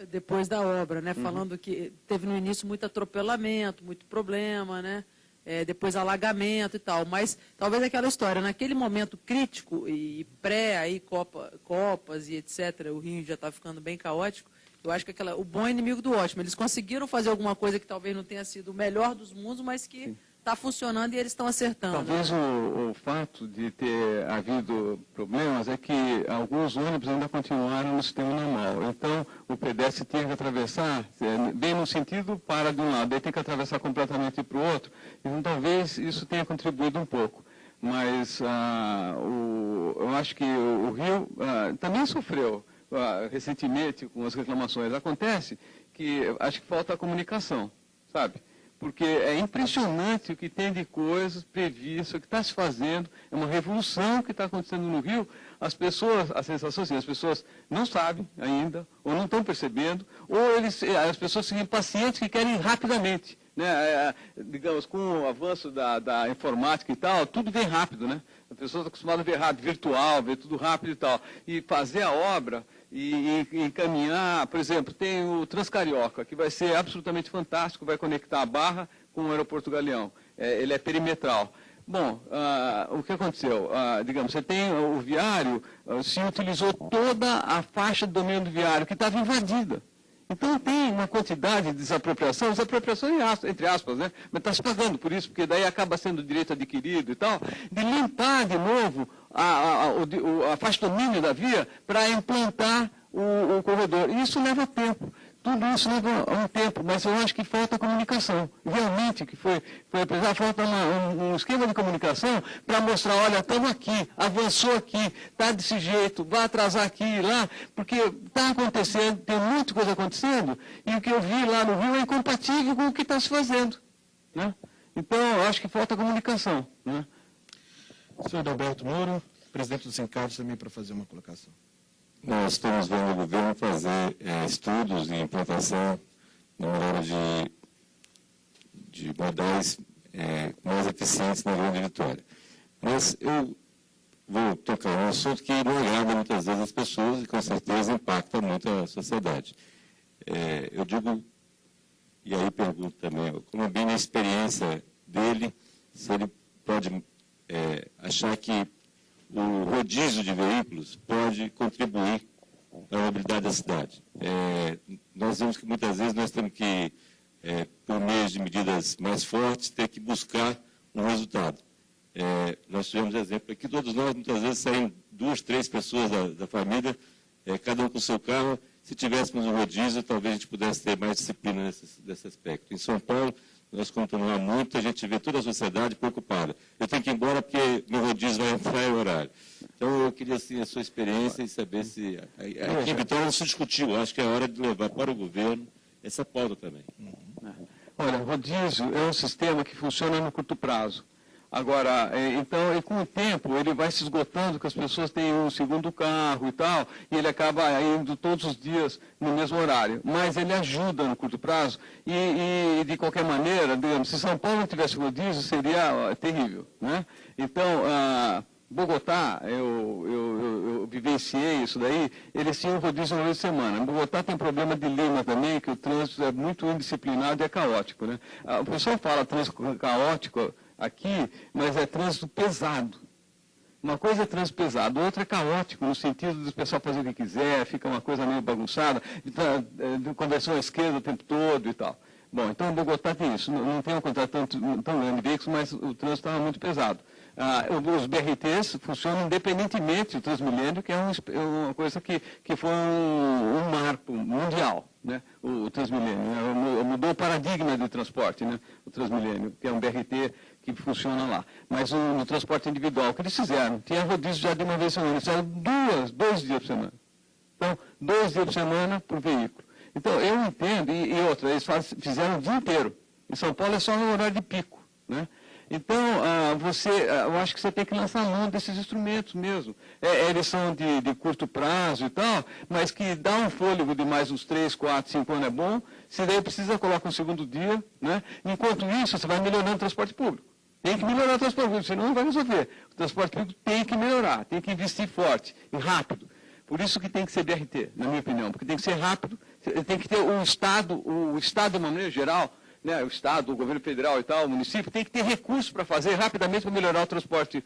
depois da obra, né? Falando que teve no início muito atropelamento, muito problema, né? Depois alagamento e tal, mas talvez aquela história, naquele momento crítico e aí Copas e etc., o Rio já está ficando bem caótico, eu acho que o bom é inimigo do ótimo. Eles conseguiram fazer alguma coisa que talvez não tenha sido o melhor dos mundos, mas que está funcionando e eles estão acertando. Talvez o fato de ter havido problemas é que alguns ônibus ainda continuaram no sistema normal. Então, o pedestre tinha que atravessar, bem no sentido, para de um lado, ele tem que atravessar completamente para o outro. Então, talvez isso tenha contribuído um pouco. Mas eu acho que o Rio também sofreu recentemente com as reclamações. Acontece que acho que falta a comunicação, sabe? Porque é impressionante o que tem de coisas previstas, o que está se fazendo, é uma revolução que está acontecendo no Rio. As pessoas, a sensação assim, as pessoas não sabem ainda, ou não estão percebendo, ou as pessoas são impacientes que querem ir rapidamente. Né? Digamos, com o avanço da informática e tal, tudo vem rápido, né? As pessoas estão acostumadas a ver rápido, virtual, ver tudo rápido e tal. E fazer a obra e encaminhar, por exemplo, tem o Transcarioca, que vai ser absolutamente fantástico, vai conectar a Barra com o aeroporto Galeão. Ele é perimetral. Bom, o que aconteceu? Digamos, você tem o viário, se utilizou toda a faixa do domínio do viário, que estava invadida. Então tem uma quantidade de desapropriação entre aspas, né? Mas está se pagando por isso, porque daí acaba sendo direito adquirido e tal, de limpar de novo a faixa de domínio da via para implantar o corredor. E isso leva tempo. Tudo isso leva um tempo, mas eu acho que falta comunicação. Realmente, que foi apresentado, falta um esquema de comunicação para mostrar, olha, estamos aqui, avançou aqui, está desse jeito, vai atrasar aqui e lá, porque está acontecendo, tem muita coisa acontecendo, e o que eu vi lá no Rio é incompatível com o que está se fazendo. Né? Então, eu acho que falta comunicação. Né? Senhor Adalberto Moro, presidente do Sindicato, também para fazer uma colocação. Nós estamos vendo o governo fazer estudos de implantação na melhora de modais mais eficientes na Grande Vitória. Mas eu vou tocar um assunto que não agrada muitas vezes as pessoas e com certeza impacta muito a sociedade. Eu digo, e aí pergunto também, como é bem na experiência dele, se ele pode achar que o rodízio de veículos pode contribuir para a mobilidade da cidade. Nós vemos que muitas vezes nós temos que, por meio de medidas mais fortes, ter que buscar um resultado. Nós tivemos exemplo aqui, todos nós muitas vezes saem 2, 3 pessoas da família, cada um com o seu carro. Se tivéssemos um rodízio, talvez a gente pudesse ter mais disciplina nesse aspecto. Em São Paulo, nós continuamos muito, a gente vê toda a sociedade preocupada. Eu tenho que ir embora porque meu rodízio vai entrar em horário. Então, eu queria assim, a sua experiência e saber se... Aqui em Vitória não se discutiu, acho que é hora de levar para o governo essa pauta também. Olha, o rodízio é um sistema que funciona no curto prazo. Agora, então, e com o tempo, ele vai se esgotando, que as pessoas têm um segundo carro e tal, e ele acaba indo todos os dias no mesmo horário. Mas ele ajuda no curto prazo, e de qualquer maneira, digamos, se São Paulo não tivesse rodízio, seria terrível, né? Então, Bogotá, eu vivenciei isso daí, eles tinham rodízio uma vez por semana. Bogotá tem problema de Lima também, que o trânsito é muito indisciplinado e é caótico, né? O pessoal fala trânsito caótico aqui, mas é trânsito pesado. Uma coisa é trânsito pesado, outra é caótico, no sentido do pessoal fazer o que quiser, fica uma coisa meio bagunçada, de conversão à esquerda o tempo todo e tal. Bom, então Bogotá tem isso, não tem um contrato tão grande de veículos, mas o trânsito estava muito pesado. Os BRTs funcionam independentemente do Transmilênio, que é uma coisa que foi um marco mundial, né? O Transmilênio, né? Mudou o paradigma do transporte, né? O Transmilênio, que é um BRT que funciona lá. Mas no transporte individual, o que eles fizeram? Tinha rodízio já de uma vez por semana, eles fizeram 2 dias por semana. Então, 2 dias por semana por veículo. Então, eu entendo, e outra, eles fizeram o dia inteiro. Em São Paulo é só no horário de pico, né? Então, eu acho que você tem que lançar mão desses instrumentos mesmo. Eles são de curto prazo e tal, mas que dá um fôlego de mais uns 3, 4, 5 anos é bom. Se daí precisa, coloca um segundo dia, né? Enquanto isso, você vai melhorando o transporte público. Tem que melhorar o transporte público, senão não vai resolver. O transporte público tem que melhorar, tem que investir forte e rápido. Por isso que tem que ser BRT, na minha opinião, porque tem que ser rápido, tem que ter o Estado de uma maneira geral, né, o Estado, o governo federal e tal, o município, tem que ter recursos para fazer rapidamente para melhorar o transporte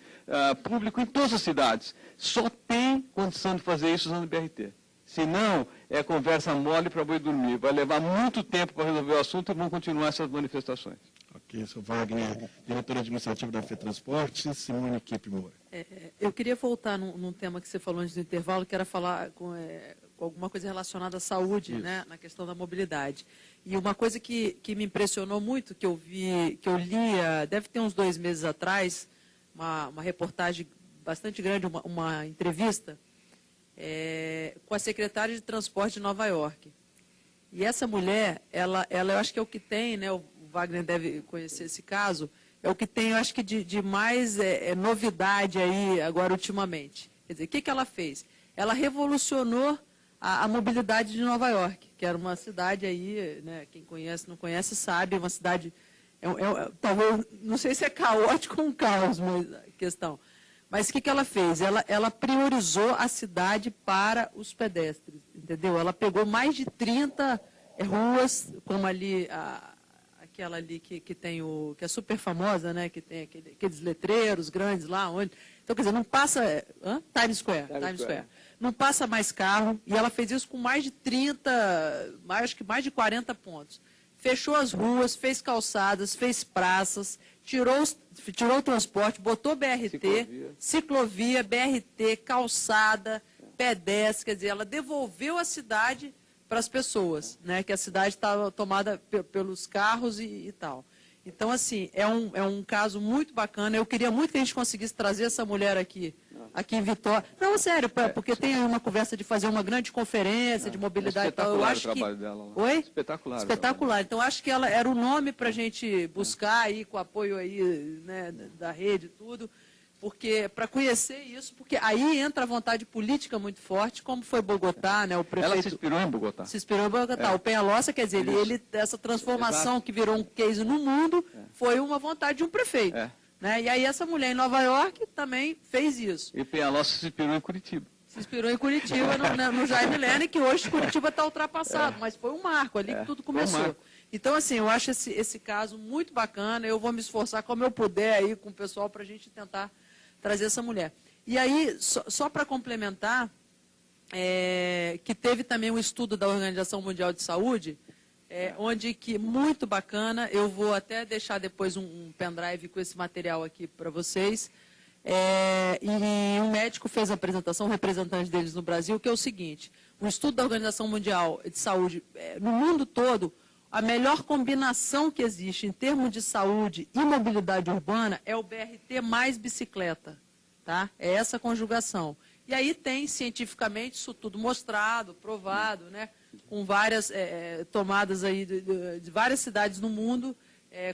público em todas as cidades. Só tem condição de fazer isso usando BRT. Senão, é conversa mole para boi dormir. Vai levar muito tempo para resolver o assunto e vão continuar essas manifestações. Ok, Sr. Wagner, diretor administrativo da FETransporte, Simone Kipp Moura. Eu queria voltar num tema que você falou antes do intervalo, que era falar com alguma coisa relacionada à saúde, né, na questão da mobilidade. E uma coisa que me impressionou muito, que eu li, deve ter uns 2 meses atrás, uma reportagem bastante grande, uma entrevista com a secretária de Transporte de Nova York. E essa mulher, ela eu acho que é o que tem, né, o Wagner deve conhecer esse caso, é o que tem, eu acho que de mais novidade aí agora ultimamente. Quer dizer, o que ela fez? Ela revolucionou a mobilidade de Nova York, que era uma cidade aí, né, quem conhece, não conhece, sabe, uma cidade, talvez, não sei se é caótico ou um caos, mas a questão. Mas o que ela fez? Ela priorizou a cidade para os pedestres, entendeu? Ela pegou mais de 30 ruas, como ali, aquela ali que tem que é super famosa, né? Que tem aqueles letreiros grandes lá, onde... Então, quer dizer, não passa... Times Square. Não passa mais carro, e ela fez isso com mais de 30, acho que mais de 40 pontos. Fechou as ruas, fez calçadas, fez praças, tirou o transporte, botou BRT, ciclovia, BRT, calçada, pedestre, quer dizer, ela devolveu a cidade para as pessoas, né, que a cidade estava tomada pelos carros e tal. Então, assim, é um caso muito bacana. Eu queria muito que a gente conseguisse trazer essa mulher aqui em Vitória. Não, sério, porque tem aí uma conversa de fazer uma grande conferência de mobilidade e tal. Eu acho o trabalho dela. Oi? Espetacular. Espetacular. Então, acho que ela era o nome para a gente buscar aí, com o apoio aí, né, da rede e tudo, porque para conhecer isso, porque aí entra a vontade política muito forte, como foi Bogotá, né, o prefeito... Ela se inspirou em Bogotá. Se inspirou em Bogotá. O Peñalosa, quer dizer, essa transformação que virou um case no mundo, foi uma vontade de um prefeito. Né? E aí essa mulher em Nova York também fez isso. E Peñalosa se inspirou em Curitiba. Se inspirou em Curitiba, no Jaime Lerner, que hoje Curitiba está ultrapassado, mas foi um marco ali que tudo começou. Então, assim, eu acho esse caso muito bacana. Eu vou me esforçar como eu puder aí com o pessoal para a gente tentar trazer essa mulher. E aí, só para complementar, que teve também um estudo da Organização Mundial de Saúde, onde que, muito bacana, eu vou até deixar depois um pendrive com esse material aqui para vocês, e um médico fez a apresentação, um representante deles no Brasil, que é o seguinte: o estudo da Organização Mundial de Saúde, no mundo todo, a melhor combinação que existe em termos de saúde e mobilidade urbana é o BRT mais bicicleta. Tá? É essa conjugação. E aí tem, cientificamente, isso tudo mostrado, provado, né? Com várias tomadas aí de várias cidades no mundo,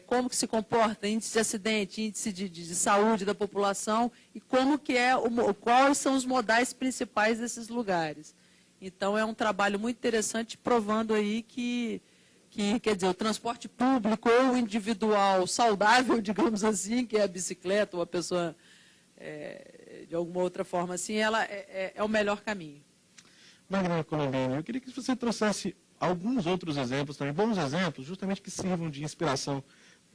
como que se comporta índice de acidente, índice de saúde da população e como que quais são os modais principais desses lugares. Então, é um trabalho muito interessante, provando aí que quer dizer, o transporte público ou individual saudável, digamos assim, que é a bicicleta ou a pessoa, de alguma outra forma assim, ela é o melhor caminho. Wagner Colombini, eu queria que você trouxesse alguns outros exemplos também, bons exemplos, justamente que sirvam de inspiração,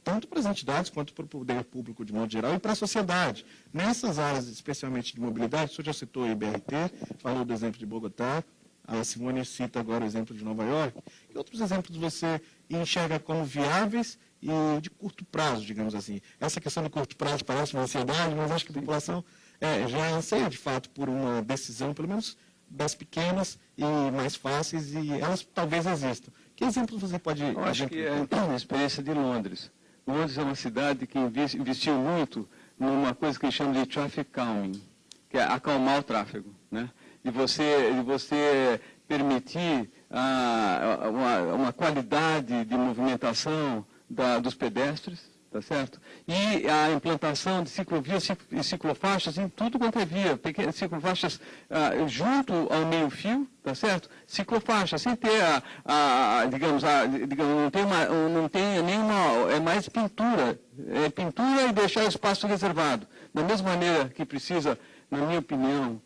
tanto para as entidades quanto para o poder público de modo geral e para a sociedade. Nessas áreas, especialmente de mobilidade, o senhor já citou o BRT, falou do exemplo de Bogotá, a Simone cita agora o exemplo de Nova York. Que outros exemplos você enxerga como viáveis e de curto prazo, digamos assim? Essa questão de curto prazo parece uma ansiedade, mas acho que a população já anseia, de fato, por uma decisão, pelo menos das pequenas e mais fáceis, e elas talvez existam. Que exemplos você pode... Eu acho que é a experiência de Londres. Londres é uma cidade que investiu muito numa coisa que eles chamam de traffic calming, que é acalmar o tráfego, né? De você permitir uma qualidade de movimentação dos pedestres, tá certo? E a implantação de ciclovias e ciclofaixas em tudo quanto é via, pequenas ciclofaixas junto ao meio-fio, tá certo? Ciclofaixa, sem ter digamos, não tem nenhuma, é mais pintura, pintura e deixar o espaço reservado. Da mesma maneira que precisa, na minha opinião,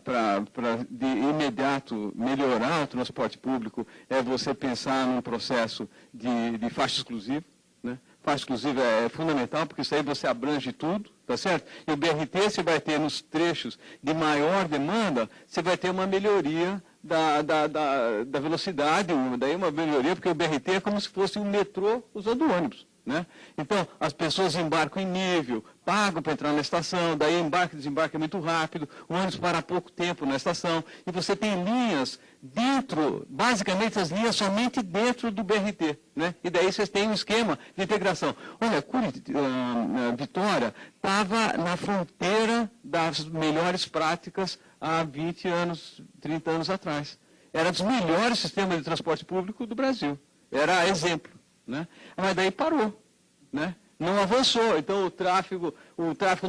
para de imediato melhorar o transporte público, é você pensar num processo de faixa exclusiva, né? Faixa exclusiva é fundamental, porque isso aí você abrange tudo, tá certo? E o BRT, você vai ter nos trechos de maior demanda, você vai ter uma melhoria da velocidade, daí uma melhoria, porque o BRT é como se fosse um metrô usando ônibus, né? Então, as pessoas embarcam em nível, pagam para entrar na estação, daí embarque e desembarque é muito rápido, o ônibus para pouco tempo na estação, e você tem linhas dentro, basicamente as linhas somente dentro do BRT, né? E daí vocês têm um esquema de integração. Olha, Vitória estava na fronteira das melhores práticas há 20 anos, 30 anos atrás. Era dos melhores sistemas de transporte público do Brasil. Era exemplo, né? Mas daí parou, né? Não avançou. Então o tráfego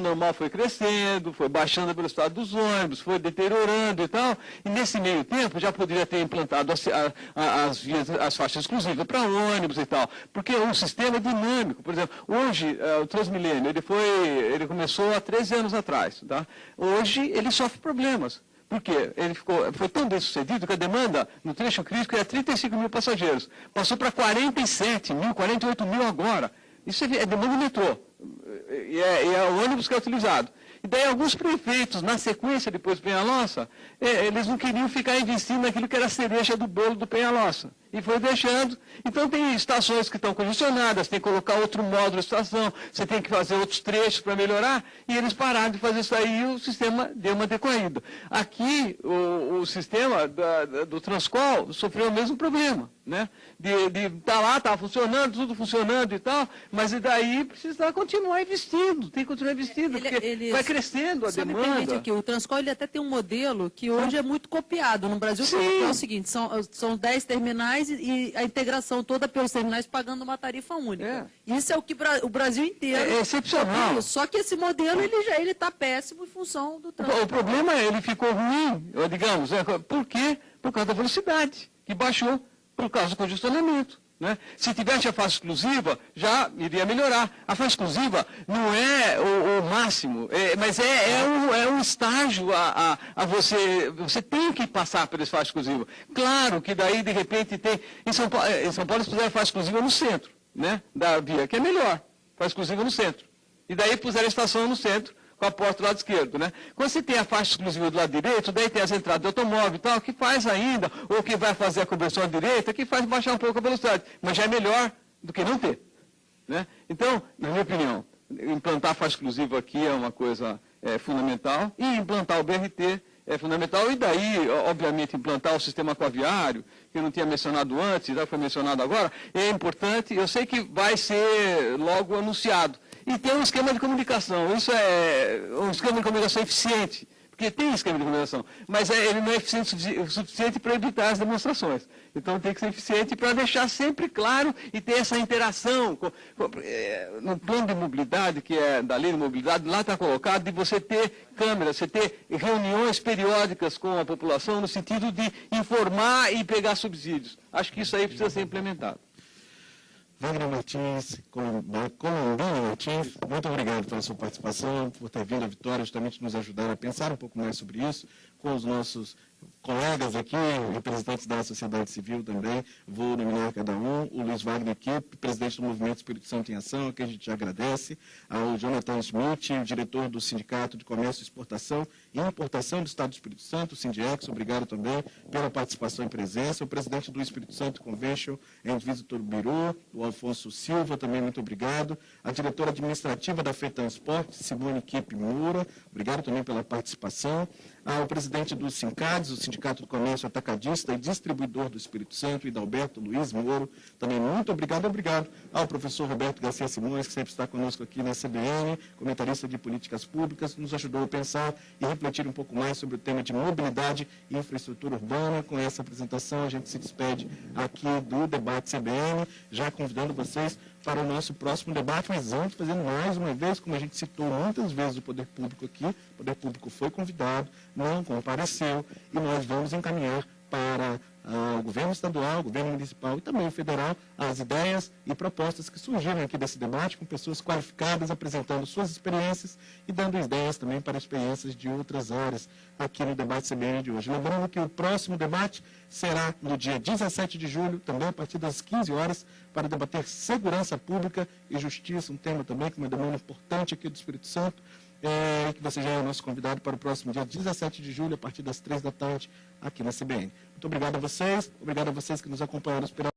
normal foi crescendo, foi baixando a velocidade dos ônibus, foi deteriorando e tal. E nesse meio tempo já poderia ter implantado as faixas exclusivas para ônibus e tal. Porque o sistema é dinâmico. Por exemplo, hoje o Transmilênio, ele começou há 13 anos atrás, tá? Hoje ele sofre problemas. Por quê? Ele foi tão bem sucedido que a demanda no trecho crítico era 35 mil passageiros. Passou para 47 mil, 48 mil agora. Isso é demanda do metrô. E é o ônibus que é utilizado. E daí alguns prefeitos, na sequência, depois do Peñalosa, eles não queriam ficar investindo naquilo que era a cereja do bolo do Peñalosa. E foi deixando. Então tem estações que estão congestionadas, tem que colocar outro módulo de estação, você tem que fazer outros trechos para melhorar, e eles pararam de fazer isso aí e o sistema deu uma decaída. Aqui, o sistema do Transcol sofreu o mesmo problema, né? De estar lá, estava funcionando, tudo funcionando e tal, mas e daí precisa continuar investindo, tem que continuar investindo, porque vai crescendo a demanda. Me permite aqui, o Transcol ele até tem um modelo que hoje é muito copiado no Brasil, que é o seguinte, são 10 terminais e a integração toda pelos terminais pagando uma tarifa única. Isso é o que o Brasil inteiro... É excepcional. Só que esse modelo ele está péssimo em função do Transcol. O problema é ele ficou ruim, digamos, por quê? Por causa da velocidade, que baixou por causa do congestionamento. Né? Se tivesse a faixa exclusiva, já iria melhorar. A faixa exclusiva não é o máximo, mas é um estágio a você tem que passar por essa faixa exclusiva. Claro que daí, de repente, tem... Em São Paulo eles puseram a faixa exclusiva no centro, né, da via, que é melhor. Faixa exclusiva no centro. E daí puseram a estação no centro, com a porta do lado esquerdo, né? Quando você tem a faixa exclusiva do lado direito, daí tem as entradas de automóvel e tal, que faz ainda, ou que vai fazer a conversão à direita, que faz baixar um pouco a velocidade, mas já é melhor do que não ter, né? Então, na minha opinião, implantar a faixa exclusiva aqui é uma coisa fundamental, e implantar o BRT é fundamental, e daí, obviamente, implantar o sistema aquaviário, que eu não tinha mencionado antes, já foi mencionado agora, é importante, eu sei que vai ser logo anunciado. E tem um esquema de comunicação, isso é um esquema de comunicação eficiente, porque tem esquema de comunicação, mas ele não é eficiente o suficiente para evitar as demonstrações. Então tem que ser eficiente para deixar sempre claro e ter essa interação. No plano de mobilidade, que é da lei de mobilidade, lá está colocado de você ter câmeras, você ter reuniões periódicas com a população no sentido de informar e pegar subsídios. Acho que isso aí precisa ser implementado. Wagner Martins, Colombina Martins, muito obrigado pela sua participação, por ter vindo à Vitória, justamente nos ajudar a pensar um pouco mais sobre isso, com os nossos colegas aqui, representantes da sociedade civil também, vou nominar cada um, o Luiz Wagner aqui, presidente do Movimento Espírito Santo em Ação, que a gente agradece, ao Jonathan Schmidt, diretor do Sindicato de Comércio e Exportação e Importação do Estado do Espírito Santo, o Sindiex, obrigado também pela participação e presença, o presidente do Espírito Santo Convention and Visitor Bureau, o Alfonso Silva, também muito obrigado, a diretora administrativa da FETransporte, Simone Kipp Moura, obrigado também pela participação, ao presidente do SINCADES, o Sindicato do Comércio Atacadista e Distribuidor do Espírito Santo, Hidalberto Luiz Moro, também muito obrigado ao professor Roberto Garcia Simões, que sempre está conosco aqui na CBN, comentarista de políticas públicas, nos ajudou a pensar e refletir um pouco mais sobre o tema de mobilidade e infraestrutura urbana. Com essa apresentação, a gente se despede aqui do debate CBN, já convidando vocês para o nosso próximo debate, mas antes, fazendo mais uma vez, como a gente citou muitas vezes o poder público aqui, o poder público foi convidado, não compareceu, e nós vamos encaminhar para o governo estadual, o governo municipal e também o federal, as ideias e propostas que surgiram aqui desse debate, com pessoas qualificadas apresentando suas experiências e dando ideias também para experiências de outras áreas aqui no debate CBN de hoje. Lembrando que o próximo debate será no dia 17 de julho, também a partir das 15 horas, para debater segurança pública e justiça, um tema também que é uma demanda importante aqui do Espírito Santo, que você já é o nosso convidado para o próximo dia 17 de julho, a partir das 3 da tarde, aqui na CBN. Muito obrigado a vocês que nos acompanharam.